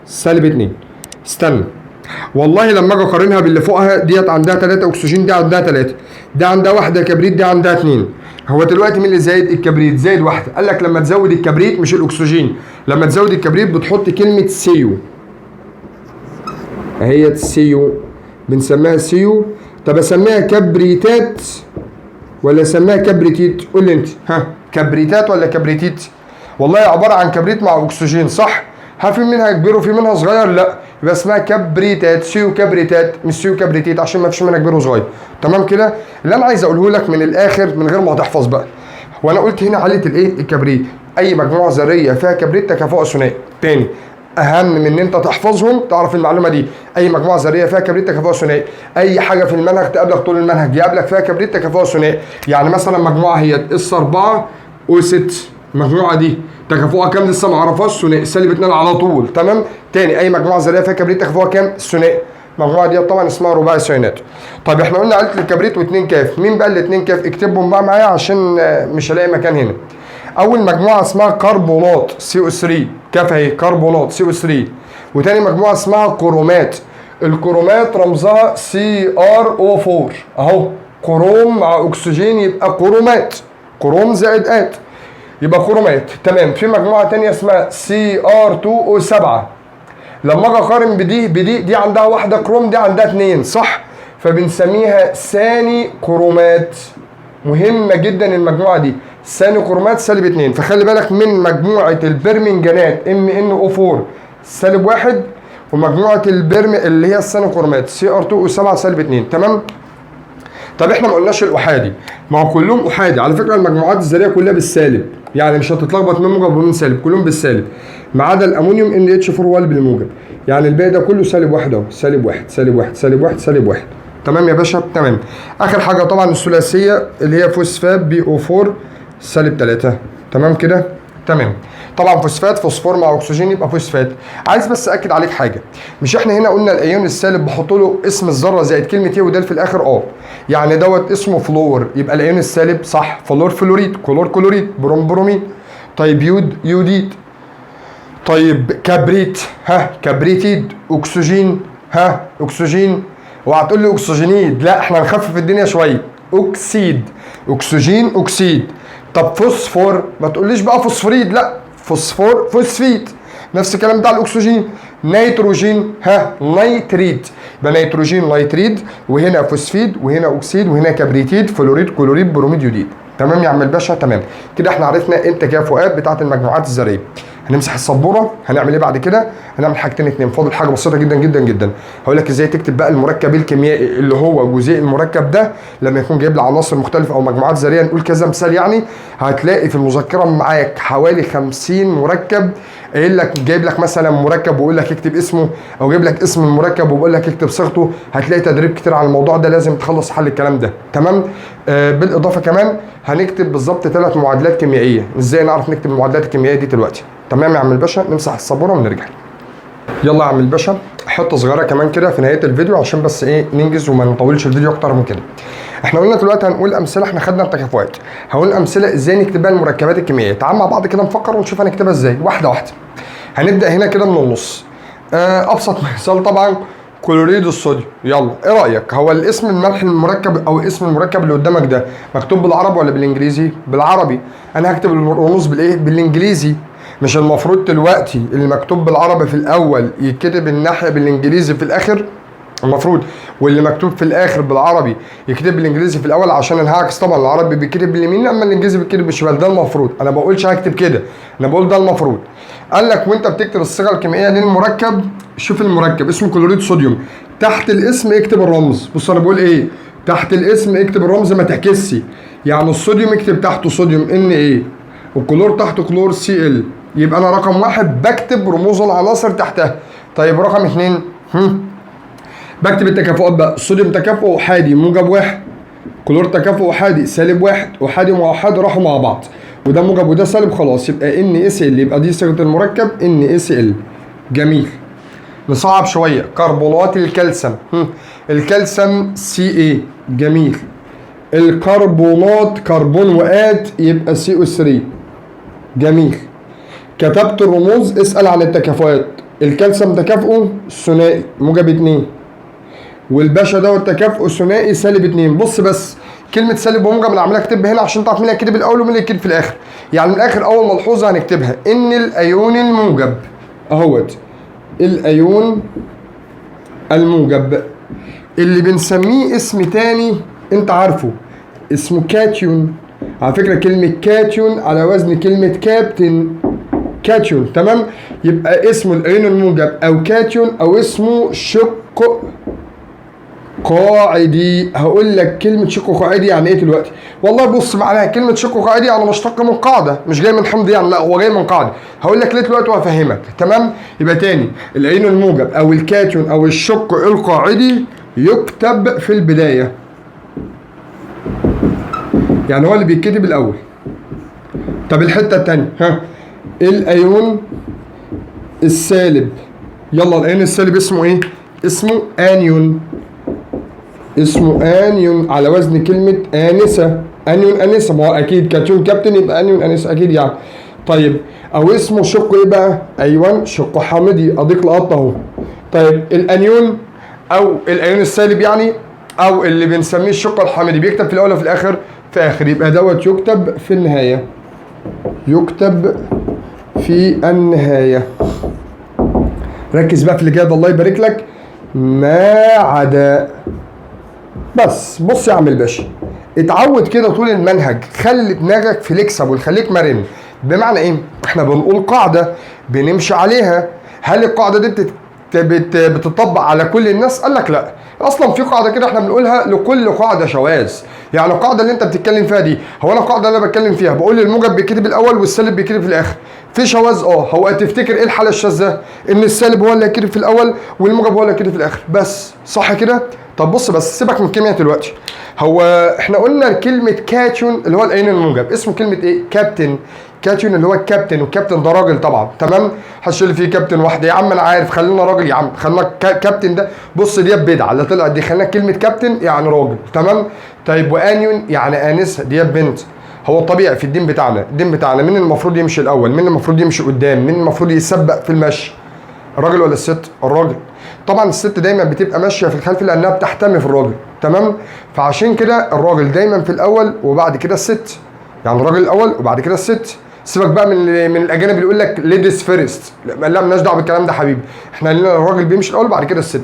Speaker 1: -2. استنى والله لما اجي اقارنها باللي فوقها، ديت عندها 3 اكسجين، دي عندها 3، دي عندها 1 كبريت، دي عندها 2. هو دلوقتي مين اللي زايد؟ الكبريت زايد 1. قال لك لما تزود الكبريت مش الاكسجين، لما تزود الكبريت بتحط كلمه سيو. اهي سيو بنسميها سيو. طب اسميها كبريتات ولا اسميها كبريتيت؟ قول لي انت. ها كبريتات ولا كبريتيت؟ والله عباره عن كبريت مع اكسجين صح؟ هل في منها كبير وفي منها صغير؟ لا، يبقى اسمها كبريتات. سيو كبريتات مش سيو كبريتيت عشان ما فيش منها كبير وصغير. تمام كده؟ اللي انا عايز اقوله لك من الاخر من غير ما تحفظ بقى، وانا قلت هنا عله الايه؟ الكبريت. اي مجموعه ذريه فيها كبريت تكافؤ ثنائي. تاني اهم من ان انت تحفظهم تعرف المعلومه دي. اي مجموعه ذريه فيها كبريت تكافؤ ثنائي. اي حاجه في المنهج تقابلك طول المنهج يقابلك فيها كبريت تكافؤ ثنائي. يعني مثلا مجموعه هي S4O6، المجموعه دي تكافؤها كام؟ لسه ما اعرفهاش. ثنائي -2 على طول. تمام؟ تاني اي مجموعه ذريه فيها كبريت تكافؤها كام؟ ثنائي. المجموعه دي طبعا اسمها رباعي ثيانات. طيب احنا قلنا عله الكبريت و2 كاف. مين بقى ال2 كاف؟ اكتبهم بقى معايا عشان مش هلاقي مكان هنا. اول مجموعه اسمها كربونات CO3 كاف اهي كربونات CO3. وتاني مجموعه اسمها كرومات. الكرومات رمزها CrO4 اهو، كروم مع اكسجين يبقى كرومات. كروم زائد ات يبقى كرومات. تمام. في مجموعه تانية اسمها CR2O7. لما اجي اقارن دي عندها واحده كروم، دي عندها 2 صح؟ فبنسميها ثاني كرومات. مهمه جدا المجموعه دي، ثاني كرومات -2. فخلي بالك من مجموعه البرمنجانات MnO4 -1، ومجموعه البرم اللي هي الثاني كرومات Cr2O7 -2. تمام؟ طب احنا ما قلناش الاحادي، ما هو كلهم احادي على فكره. المجموعات الذريه كلها بالسالب، يعني مش هتتلخبط من موجب ومن سالب، كلهم بالسالب ما عدا الامونيوم NH4 هو اللي بالموجب. يعني الباقي ده كله -1 اهو، -1 -1 -1 -1. تمام يا باشا؟ تمام. اخر حاجه طبعا الثلاثيه اللي هي فوسفات BO4 -3. تمام كده؟ تمام. طبعا فوسفات، فوسفور مع اكسجين يبقى فوسفات. عايز بس اكد عليك حاجه، مش احنا هنا قلنا الايون السالب بحط له اسم الذره زائد كلمه ايه ودال في الاخر؟ يعني دوت اسمه فلور، يبقى الايون السالب صح فلور فلوريد، كلور كلوريد، بروم برومين. طيب يود يوديد. طيب كبريت كبريتيد. اكسجين اكسجين. وهتقول لي اكسجينيد، لا احنا هنخفف الدنيا شويه، اكسيد. اكسجين اكسيد. طب فوسفور، ما تقوليش بقى فوسفوريد، لا فوسفور فوسفيت. نفس الكلام بتاع الاكسجين. نيتروجين نيتريد، يبقى نيتروجين نيتريد، وهنا فوسفيد وهنا اكسيد وهنا كبريتيد فلوريد كلوريد بروميد يوديد. تمام يا عم الباشا؟ تمام كده احنا عرفنا انت كفؤات بتاعت المجموعات الذريه. هنمسح السبوره، هنعمل ايه بعد كده؟ هنعمل حاجتين اتنين، فاضل حاجه بسيطه جدا جدا جدا. هقول لك ازاي تكتب بقى المركب الكيميائي اللي هو جزيء المركب ده لما يكون جايب لي عناصر مختلفه او مجموعات ذريه. نقول كذا مثال يعني، هتلاقي في المذكره معاك حوالي 50 مركب قايل لك، جايب لك مثلا مركب ويقول لك اكتب اسمه، او جايب لك اسم المركب وبيقول لك اكتب صيغته. هتلاقي تدريب كتير على الموضوع ده، لازم تخلص حل الكلام ده. تمام؟ بالاضافه كمان هنكتب بالظبط 3 معادلات كيميائيه. ازاي نعرف نكتب المعادلات الكيميائيه دي دلوقتي؟ تمام يا عم الباشا؟ نمسح السبوره ونرجع. يلا يا عم الباشا، حته صغيره كمان كده في نهايه الفيديو عشان بس ايه ننجز وما نطولش الفيديو اكتر من كده. احنا قلنا دلوقتي هنقول امثله، احنا خدنا التكافؤات، هقول امثله ازاي نكتب بقى المركبات الكيميائيه. تعال مع بعض كده نفكر ونشوف هنكتبها ازاي واحده واحده. هنبدا هنا كده من النص. ابسط مثال طبعا كلوريد الصوديوم. يلا ايه رايك؟ هو الاسم الملح المركب او اسم المركب اللي قدامك ده مكتوب بالعربي ولا بالانجليزي؟ بالعربي. انا هكتب الرموز بالايه؟ بالانجليزي. مش المفروض دلوقتي اللي مكتوب بالعربي في الاول يتكتب الناحيه بالانجليزي في الاخر؟ المفروض. واللي مكتوب في الاخر بالعربي يكتب بالانجليزي في الاول، عشان الهاكس طبعا العربي بيكتب باليمين اما الانجليزي بيكتب بالشمال. ده المفروض، انا ما بقولش هكتب كده، انا بقول ده المفروض. قال لك وانت بتكتب الصيغه الكيميائيه للمركب، شوف المركب اسمه كلوريد صوديوم، تحت الاسم اكتب الرمز. بص انا بقول ايه؟ تحت الاسم اكتب الرمز، ما تحكسش. يعني الصوديوم اكتب تحته صوديوم Na، والكلور تحته كلور Cl. يبقى انا رقم 1 بكتب رموز العناصر تحتها. طيب رقم 2 بكتب التكافؤات بقى. الصوديوم تكافؤ احادي موجب 1، كلور تكافؤ احادي -1، احادي مع احادي راحوا مع بعض، وده موجب وده سالب، خلاص يبقى NaCl. يبقى دي صيغه المركب NaCl. جميل. نصعب شويه، كربونات الكالسيوم. الكالسيوم Ca. جميل. الكربونات كربون وآت يبقى CO3. جميل. كتبت الرموز، اسأل عن التكافؤات. الكالسيوم تكافؤه ثنائي موجب 2، والباشا دوت تكافؤه ثنائي -2. بص بس كلمة سالب وموجب انا عاملها اكتبها هنا عشان تعرف مين اللي هيكتب الاول ومين اللي هيكتب في الاخر. يعني من الاخر اول ملحوظة هنكتبها ان الايون الموجب اهوت، الايون الموجب اللي بنسميه اسم تاني انت عارفه اسمه كاتيون. على فكرة كلمة كاتيون على وزن كلمة كابتن، كاتيون. تمام؟ يبقى اسمه الايون الموجب او كاتيون او اسمه شق قاعدي. هقول لك كلمة شق قاعدي يعني ايه دلوقتي؟ والله بص معناها كلمة شق قاعدي يعني مشتق من قاعدة، مش جاي من حمض يعني، لا هو جاي من قاعدة. هقول لك ليه دلوقتي وهفهمك. تمام؟ يبقى تاني الايون الموجب او الكاتيون او الشق القاعدي يكتب في البداية، يعني هو اللي بيتكتب الاول. طب الحتة التانية الايون السالب. يلا الايون السالب اسمه ايه؟ اسمه انيون. اسمه انيون على وزن كلمة انسة. انيون انسة، ما هو اكيد كاتيون كابتن يبقى انيون انسة اكيد يعني. طيب او اسمه شق ايه بقى؟ ايوه شق حامضي، اديك لقطة اهو. طيب الانيون او الايون السالب يعني، او اللي بنسميه الشق الحامضي بيكتب في الاول وفي الاخر؟ في اخر. يبقى دوت يكتب في النهاية، يكتب في النهاية. ركز بقى في اللي جاي ده الله يبارك لك. ما عدا. بس بص يا عم الباشا، اتعود كده طول المنهج، خلي دماغك فليكسبل، خليك مرن. بمعنى ايه؟ احنا بنقول قاعده بنمشي عليها، هل القاعده دي بتطبق على كل الناس؟ قال لك لا، اصلا في قاعده كده احنا بنقولها لكل قاعده شواذ. يعني القاعده اللي انت بتتكلم فيها دي، هو انا القاعده اللي انا بتكلم فيها بقول الموجب بيتكتب الاول والسالب بيتكتب في الاخر. في شواذ هو تفتكر ايه الحاله الشاذه؟ ان السالب هو اللي هيتكتب في الاول والموجب هو اللي هيتكتب في الاخر بس، صح كده؟ طب بص بس سيبك من الكيمياء دلوقتي. هو احنا قلنا كلمه كاتيون اللي هو الايون الموجب اسمه كلمه ايه؟ كابتن. كاتيون اللي هو الكابتن، والكابتن ده راجل طبعا، تمام؟ حش اللي فيه كابتن واحده يا عم، انا عارف، خلينا راجل يا عم، خلينا كابتن ده. بص دي بدعه اللي طلعت دي، خلينا كلمه كابتن يعني راجل، تمام؟ طيب وانيون يعني انسه، دي بنت. هو الطبيعي في الدين بتاعنا مين المفروض يمشي الاول؟ مين المفروض يمشي قدام؟ مين المفروض يسبق في المشي؟ الراجل ولا الست؟ الراجل. طبعا الست دايما بتبقى ماشيه في الخلف لانها بتحتمي في الراجل، تمام؟ فعشان كده الراجل دايما في الاول وبعد كده الست، يعني الراجل الاول وبعد كده الست. سيبك بقى من الاجانب اللي يقول لك ليديز فيرست، لا مالناش دعوه بالكلام ده حبيبي، احنا قلنا الراجل بيمشي الاول بعد كده الست.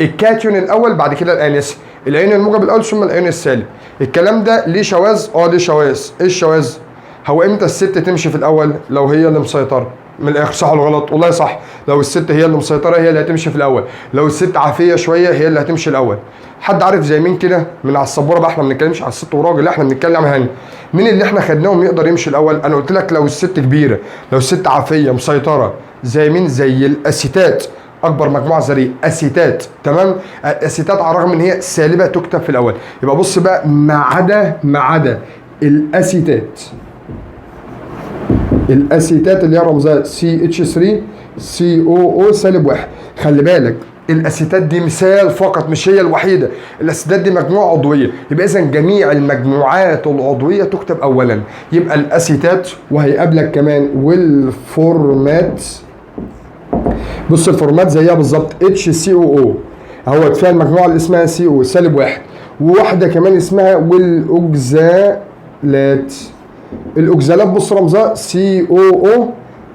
Speaker 1: الكاتيون الاول بعد كده الانسه، العين الموجب الاول ثم العين السالب. الكلام ده ليه شواذ؟ ليه شواذ. ايه الشواذ؟ هو امتى الست تمشي في الاول؟ لو هي اللي مسيطره. من الاخر صح ولا غلط؟ والله صح. لو الست هي اللي مسيطره هي اللي هتمشي في الاول، لو الست عافيه شويه هي اللي هتمشي الاول. حد عارف زي مين كده من على السبوره بقى؟ احنا ما بنتكلمش على الست وراجل، لا احنا بنتكلم عن مين اللي احنا خدناهم يقدر يمشي الاول. انا قلت لك لو الست كبيره، لو الست عافيه مسيطره. زي مين؟ زي الاسيتات، اكبر مجموعه ذريه اسيتات، تمام؟ الاسيتات على الرغم ان هي سالبه تكتب في الاول. يبقى بص بقى، ما عدا الاسيتات. الاسيتات اللي هي رمزها CH3 COO سالب 1. خلي بالك الاسيتات دي مثال فقط، مش هي الوحيده. الاسيتات دي مجموعه عضويه، يبقى اذا جميع المجموعات العضويه تكتب اولا. يبقى الاسيتات، وهيقابلك كمان والفورمات. بص الفورمات زيها بالظبط HCOO اهوت، فيها المجموعه اللي اسمها CO سالب 1، وواحده كمان اسمها والاوكزالات. الاوكزالات بص رمزها COO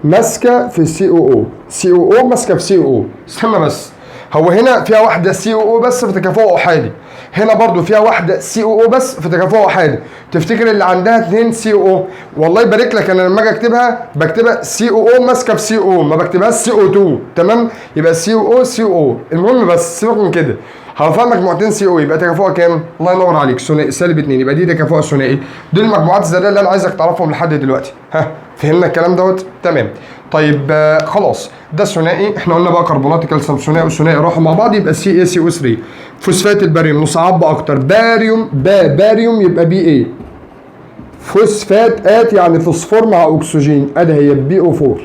Speaker 1: ماسكه في COO ماسكه في COO. استنى بس، هو هنا فيها واحده COO بس في تكافؤ احادي، هنا برضو فيها واحده COO بس في تكافؤ احادي. تفتكر اللي عندها 2 COO؟ والله يبارك لك، انا لما اجي اكتبها بكتبها COO ماسكه في CO، ما بكتبهاش CO2، تمام؟ يبقى CO. المهم بس سيبك من كده، هرفع مجموعتين CO يبقى تكافؤها كام؟ الله ينور عليك، ثنائي سالب 2، يبقى دي تكافؤها ثنائي. دول المجموعات الذريه اللي انا عايزك تعرفهم لحد دلوقتي. ها فهمنا الكلام دوت؟ تمام. طيب خلاص ده ثنائي، احنا قلنا بقى كربونات كالسيوم ثنائي وثنائي راحوا مع بعض يبقى CaCO3. فوسفات الباريوم نصعب اكتر، باريوم يبقى BA. فوسفات يعني فوسفور مع اكسجين، ادي هي BO4.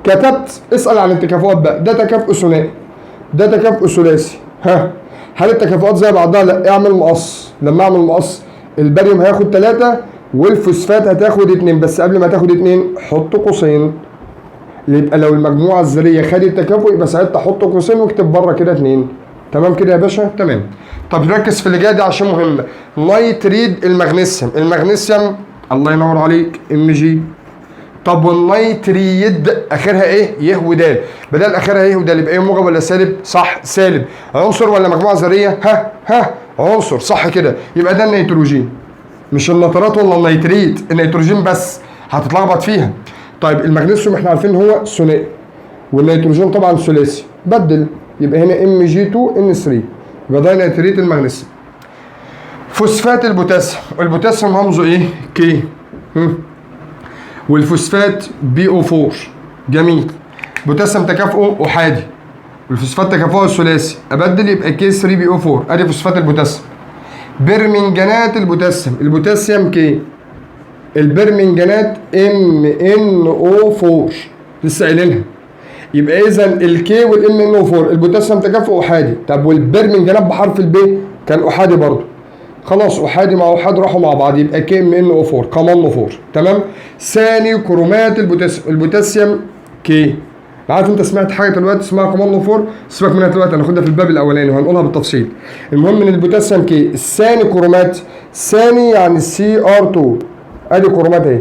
Speaker 1: كتبت اسال عن التكافؤات بقى، ده تكافؤ ثنائي ده تكافؤ ثلاثي. ها هل التكافؤات زي بعضها؟ لا، اعمل مقص. لما اعمل مقص الباريوم هياخد 3 والفوسفات هتاخد 2، بس قبل ما تاخد 2 حط قوسين. يبقى لو المجموعه الذريه خدت تكافؤ يبقى ساعتها حط قوسين واكتب بره كده 2. تمام كده يا باشا؟ تمام. طب ركز في اللي جاي دي عشان مهمه. نيتريد المغنيسيوم الله ينور عليك Mg. طب والنيتريد اخرها ايه؟ ي ودال، بدل اخرها ي ودال يبقى ايه؟ موجب ولا سالب؟ صح سالب. عنصر ولا مجموعه ذريه؟ عنصر، صح كده. يبقى ده النيتروجين، مش النترات ولا النيتريت، النيتروجين بس هتتلخبط فيها. طيب المغنيسيوم احنا عارفين هو ثنائي والنيتروجين طبعا ثلاثي، بدل يبقى هنا Mg2N3، يبقى ده نيتريت المغنيسيوم. فوسفات البوتاسيوم رمزه ايه؟ K. والفوسفات BO4. جميل. بوتاسيوم تكافؤه احادي والفوسفات تكافؤه ثلاثي، ابدل يبقى K3BO4. ادي فوسفات البوتاسيوم. برمنجانات البوتاسيوم K، البرمنجانات MnO4 لسه قايلينها. يبقى اذا الكي والMnO4 البوتاسيوم تكافؤ احادي. طب والبرمنجانات بحرف الب كان احادي برضه، خلاص احادي مع احاد راحوا مع بعض يبقى KMnO4 كمان 4. تمام. ثاني كرومات البوتاسيوم كي. عارف انت سمعت حاجه دلوقتي اسمها كمان 4؟ سيبك منها دلوقتي، هناخدها في الباب الاولاني وهنقولها بالتفصيل. المهم ان البوتاسيوم كي الثاني كرومات، ثاني يعني CR2، ادي كرومات اهي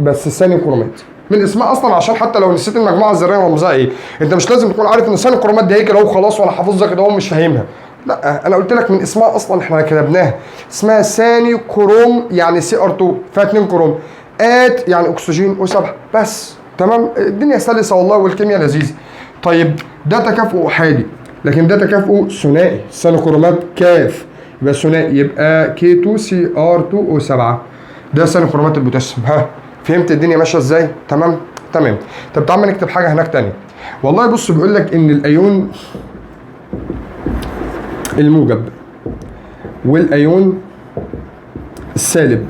Speaker 1: بس الثاني كرومات. من اسمها اصلا، عشان حتى لو نسيت المجموعه الذريه رمزها ايه، انت مش لازم تكون عارف ان ثاني الكرومات دي هيكل اهو خلاص وانا حافظها كده اهو مش فاهمها. لا انا قلت لك من اسمها اصلا، احنا كتبناها اسمها ثاني كروم يعني Cr2 فيها 2 كروم، ات يعني اكسجين O7 بس. تمام، الدنيا سلسه والله والكيمياء لذيذه. طيب ده تكافؤ احادي، لكن ده تكافؤ ثنائي، ثاني كرومات كاف يبقى ثنائي، يبقى K2Cr2O7 ده ثاني كرومات البوتاسيوم. ها فهمت الدنيا ماشيه ازاي؟ تمام تمام. طب تعال نكتب حاجه هناك تانية. والله بص بيقول لك ان الايون الموجب والايون السالب،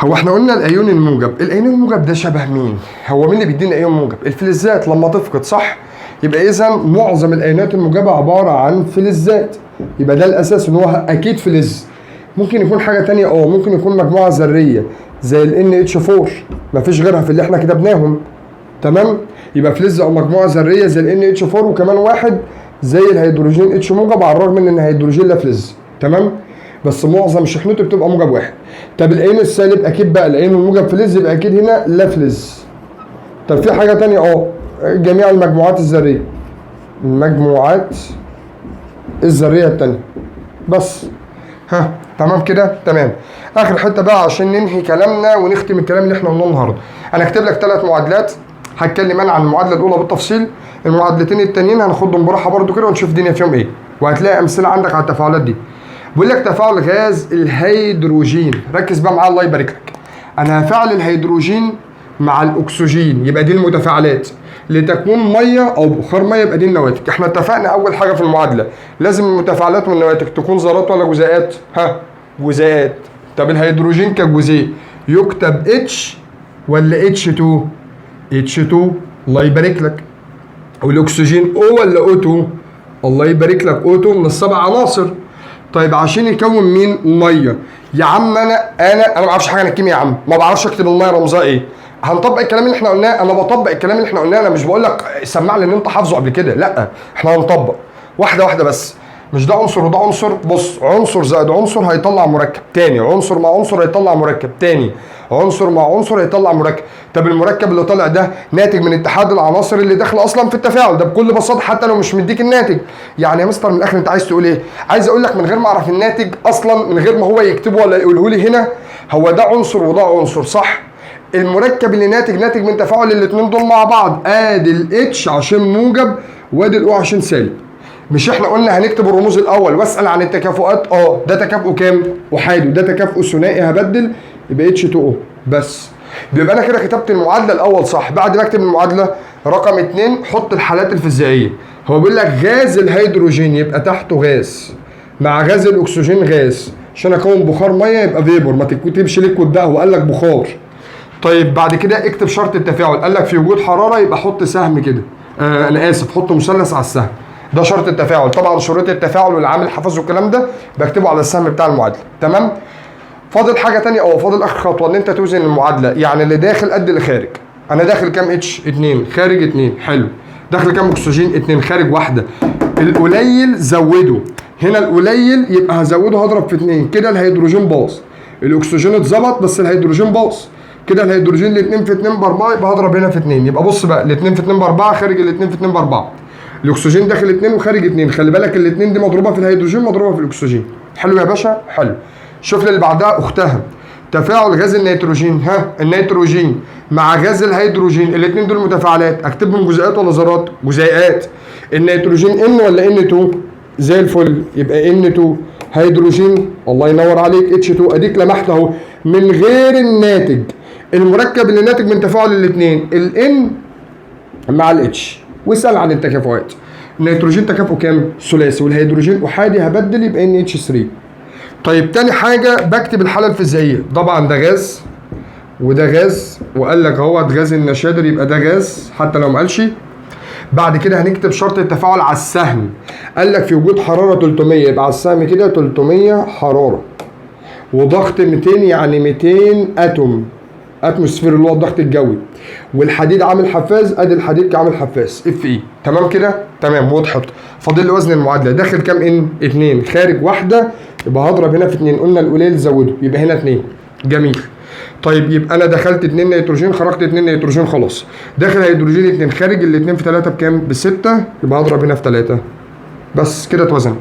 Speaker 1: هو احنا قلنا الايون الموجب، الايون الموجب ده شبه مين؟ هو مين اللي بيدينا ايون موجب؟ الفلزات لما تفقد، صح؟ يبقى اذا معظم الايونات الموجبه عباره عن فلزات، يبقى ده الاساس ان هو اكيد فلز. ممكن يكون حاجه تانية، ممكن يكون مجموعه ذريه زي ال NH4 مفيش غيرها في اللي احنا كتبناهم. تمام، يبقى فلز او مجموعه ذريه زي ال NH4 وكمان واحد زي الهيدروجين اتش موجب، على الرغم من ان الهيدروجين لا فلز. تمام، بس معظم شحنته بتبقى موجب واحد. طب الايون السالب اكيد بقى الايون الموجب فلز، يبقى اكيد هنا لا فلز. طب في حاجه تانية، جميع المجموعات الذريه، المجموعات الذريه التانية بس. ها تمام كده؟ تمام. اخر حته بقى عشان ننهي كلامنا ونختم الكلام اللي احنا قلناه النهارده، انا هكتب لك 3 معادلات، هتكلم انا عن المعادله الاولى بالتفصيل، المعادلتين التانيين هناخدهم براحه برده كده ونشوف الدنيا فيهم ايه، وهتلاقي امثله عندك على التفاعلات دي. بيقول لك تفاعل غاز الهيدروجين، ركز بقى معايا الله يبارك لك. انا هفعل الهيدروجين مع الاكسجين، يبقى دي المتفاعلات، لتكون ميه او بخار ميه يبقى دي النواتج. احنا اتفقنا اول حاجه في المعادله لازم المتفاعلات والنواتج تكون ذرات ولا جزيئات؟ ها جزيئات. طب الهيدروجين كجزيء يكتب اتش ولا H2؟ H2 الله يبارك لك. والاكسجين O ولا O2؟ الله يبارك لك O2 من ال7 عناصر. طيب عشان يكون مين؟ ميه. يا عم انا ما اعرفش حاجه عن الكيمياء يا عم، ما بعرفش اكتب الميه رمزها ايه. هنطبق الكلام اللي احنا قلناه، انا بطبق الكلام اللي احنا قلناه، انا مش بقول لك سمع لي ان انت حافظه قبل كده، لا احنا هنطبق واحده واحده بس. مش ده عنصر وده عنصر، بص عنصر زائد عنصر هيطلع مركب تاني، عنصر مع عنصر هيطلع مركب تاني، عنصر مع عنصر هيطلع مركب. طب المركب اللي طالع ده ناتج من اتحاد العناصر اللي داخله اصلا في التفاعل ده بكل بساطه، حتى لو مش مديك الناتج. يعني يا مستر من الاخر انت عايز تقول ايه؟ عايز اقول لك من غير ما اعرف الناتج اصلا، من غير ما هو يكتبه ولا يقوله لي هنا، هو ده عنصر وده عنصر، صح؟ المركب اللي ناتج من تفاعل الاثنين دول مع بعض، ادي الاتش عشان موجب وادي الاو عشان سالب. مش احنا قلنا هنكتب الرموز الاول واسال عن التكافؤات؟ ده تكافؤ كام؟ احادي، وده تكافؤ ثنائي هبدل يبقى H2O بس. بيبقى انا كده كتبت المعادله الاول صح. بعد ما اكتب المعادله رقم 2 حط الحالات الفيزيائيه. هو بيقول لك غاز الهيدروجين يبقى تحته غاز مع غاز الاكسجين غاز، عشان اكون بخار ميه يبقى فيبر، ما تكتبش ليكويد بقى، هو قال لك بخار. طيب بعد كده اكتب شرط التفاعل، قال لك في وجود حراره يبقى حط سهم كده، انا اسف حط مثلث على السهم، ده شرط التفاعل. طبعا شروط التفاعل والعامل حفظ والكلام ده بكتبه على السهم بتاع المعادله. تمام. فاضل حاجه ثانيه، فاضل اخر خطوه ان انت توزن المعادله، يعني اللي داخل قد اللي خارج. انا داخل كام اتش؟ 2، خارج 2، حلو. داخل كام اكسجين؟ 2، خارج واحده. القليل زوده، هنا القليل يبقى هزوده هضرب في 2 كده، الهيدروجين باظ. الاكسجين اتظبط بس الهيدروجين باظ، كده الهيدروجين ال2 في 2 ب4 يبقى هضرب هنا في 2. يبقى بص بقى ال2 في 2 ب4 خارج ال2 في 2 ب4. الاكسجين داخل 2 وخارج 2، خلي بالك الاثنين دي مضروبه في الهيدروجين مضروبه في الاكسجين. حلو يا باشا؟ حلو. شوف لي اللي بعدها اختها، تفاعل غاز النيتروجين، النيتروجين مع غاز الهيدروجين، الاثنين دول متفاعلات، اكتبهم جزيئات ولا ذرات؟ جزيئات. النيتروجين N ولا N2؟ زي الفل، يبقى N2. هيدروجين الله ينور عليك H2، اديك لمحت اهو من غير الناتج. المركب اللي ناتج من تفاعل الاثنين الN مع الاتش، واسال عن التكافؤات. النيتروجين تكافؤ كام؟ ثلاثي، والهيدروجين احادي هبدل يبقى NH3. طيب تاني حاجه بكتب الحاله الفيزيائيه، طبعا ده غاز وده غاز، وقال لك اهوت غاز النشادر يبقى ده غاز حتى لو ما قالش. بعد كده هنكتب شرط التفاعل على السهم، قال لك في وجود حراره 300 يبقى على السهم كده 300 حراره، وضغط 200 يعني 200 اتوم، اتموسفير اللي هو الضغط الجوي، والحديد عامل حفاز، ادي الحديد كعامل حفاز Fe. تمام كده؟ تمام وضحت. فاضل لي وزن المعادله، داخل كام N؟ 2، خارج واحده، يبقى هضرب هنا في 2، قلنا القليل زوده يبقى هنا 2. جميل. طيب يبقى انا دخلت 2 نيتروجين خرجت 2 نيتروجين خلاص. داخل هيدروجين 2 خارج ال2 في 3 بكام؟ ب6. يبقى هضرب هنا في 3 بس كده اتوزنت.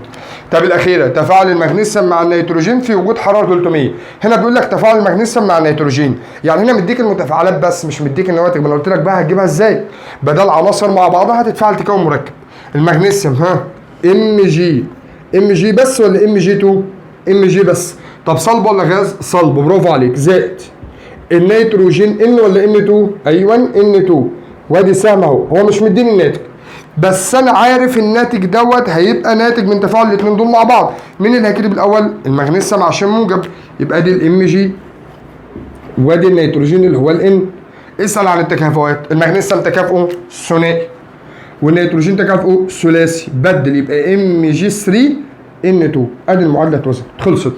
Speaker 1: طب الاخيره تفاعل المغنيسيوم مع النيتروجين في وجود حراره 300. هنا بيقول لك تفاعل المغنيسيوم مع النيتروجين، يعني هنا مديك المتفاعلات بس مش مديك النواتج. ما انا قلت لك بقى هتجيبها ازاي؟ بدل عناصر مع بعضها هتتفاعل تكون مركب. المغنيسيوم ام جي بس ولا ام جي 2؟ ام جي بس. طب صلب ولا غاز؟ صلب، برافو عليك. زائد النيتروجين ان ولا ان 2؟ ايوه ان 2. وادي سهم اهو، هو مش مديني الناتج بس انا عارف الناتج دوت هيبقى ناتج من تفاعل الاثنين دول مع بعض. مين اللي هيكتب الاول؟ المغنيسيوم عشان موجب، يبقى دي الام جي وادي النيتروجين اللي هو الان. اسال عن التكافؤات. المغنيسيوم تكافؤه ثنائي والنيتروجين تكافؤه ثلاثي، بدل يبقى ام جي 3 ان 2. ادي المعادله اتوزنت خلصت.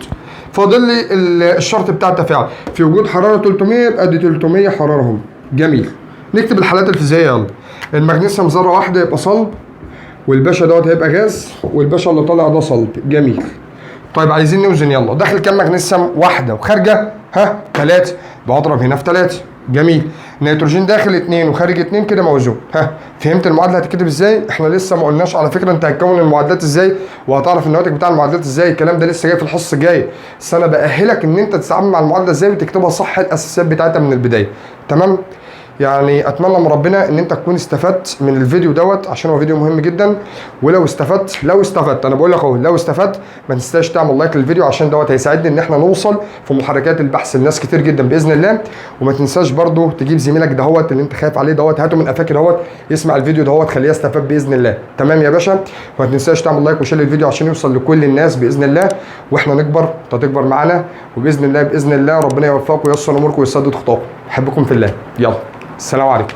Speaker 1: فاضل لي الشرط بتاع التفاعل في وجود حراره 300. يبقى دي 300 حرارهم. جميل. نكتب الحالات الفيزيائيه يلا. المغنيسيوم ذره واحده يبقى صلب، والباشا دوت هيبقى غاز، والباشا اللي طالع ده صلب. جميل. طيب عايزين نوزن يلا. داخل كام مغنيسيوم؟ واحده وخارجه 3. بضرب هنا في 3. جميل. نيتروجين داخل 2 وخارج 2 كده موزون. فهمت المعادله هتتكتب ازاي؟ احنا لسه ما قلناش على فكره انت هتكون المعادلات ازاي وهتعرف النواتج بتاع المعادلات ازاي. الكلام ده لسه جاي في الحصه الجايه، بس انا باهلك ان انت تتعامل مع المعادله ازاي وتكتبها صح، الاساسيات بتاعتها من البدايه. تمام؟ يعني اتمنى من ربنا ان انت تكون استفدت من الفيديو دوت عشان هو فيديو مهم جدا. ولو استفدت انا بقول لك اهو، لو استفدت ما تنساش تعمل لايك للفيديو عشان دوت هيساعدني ان احنا نوصل في محركات البحث لناس كتير جدا باذن الله. وما تنساش برضو تجيب زميلك دهوت اللي انت خايف عليه دوت، هاته من قفاك دهوت يسمع الفيديو دهوت، خليه يستفاد باذن الله. تمام يا باشا؟ وما تنساش تعمل لايك وشير الفيديو عشان يوصل لكل الناس باذن الله، واحنا نكبر انت تكبر معانا، وباذن الله ربنا يوفقكم وييسر اموركم ويسدد خطاكم. احبكم في الله. يلا السلام عليكم.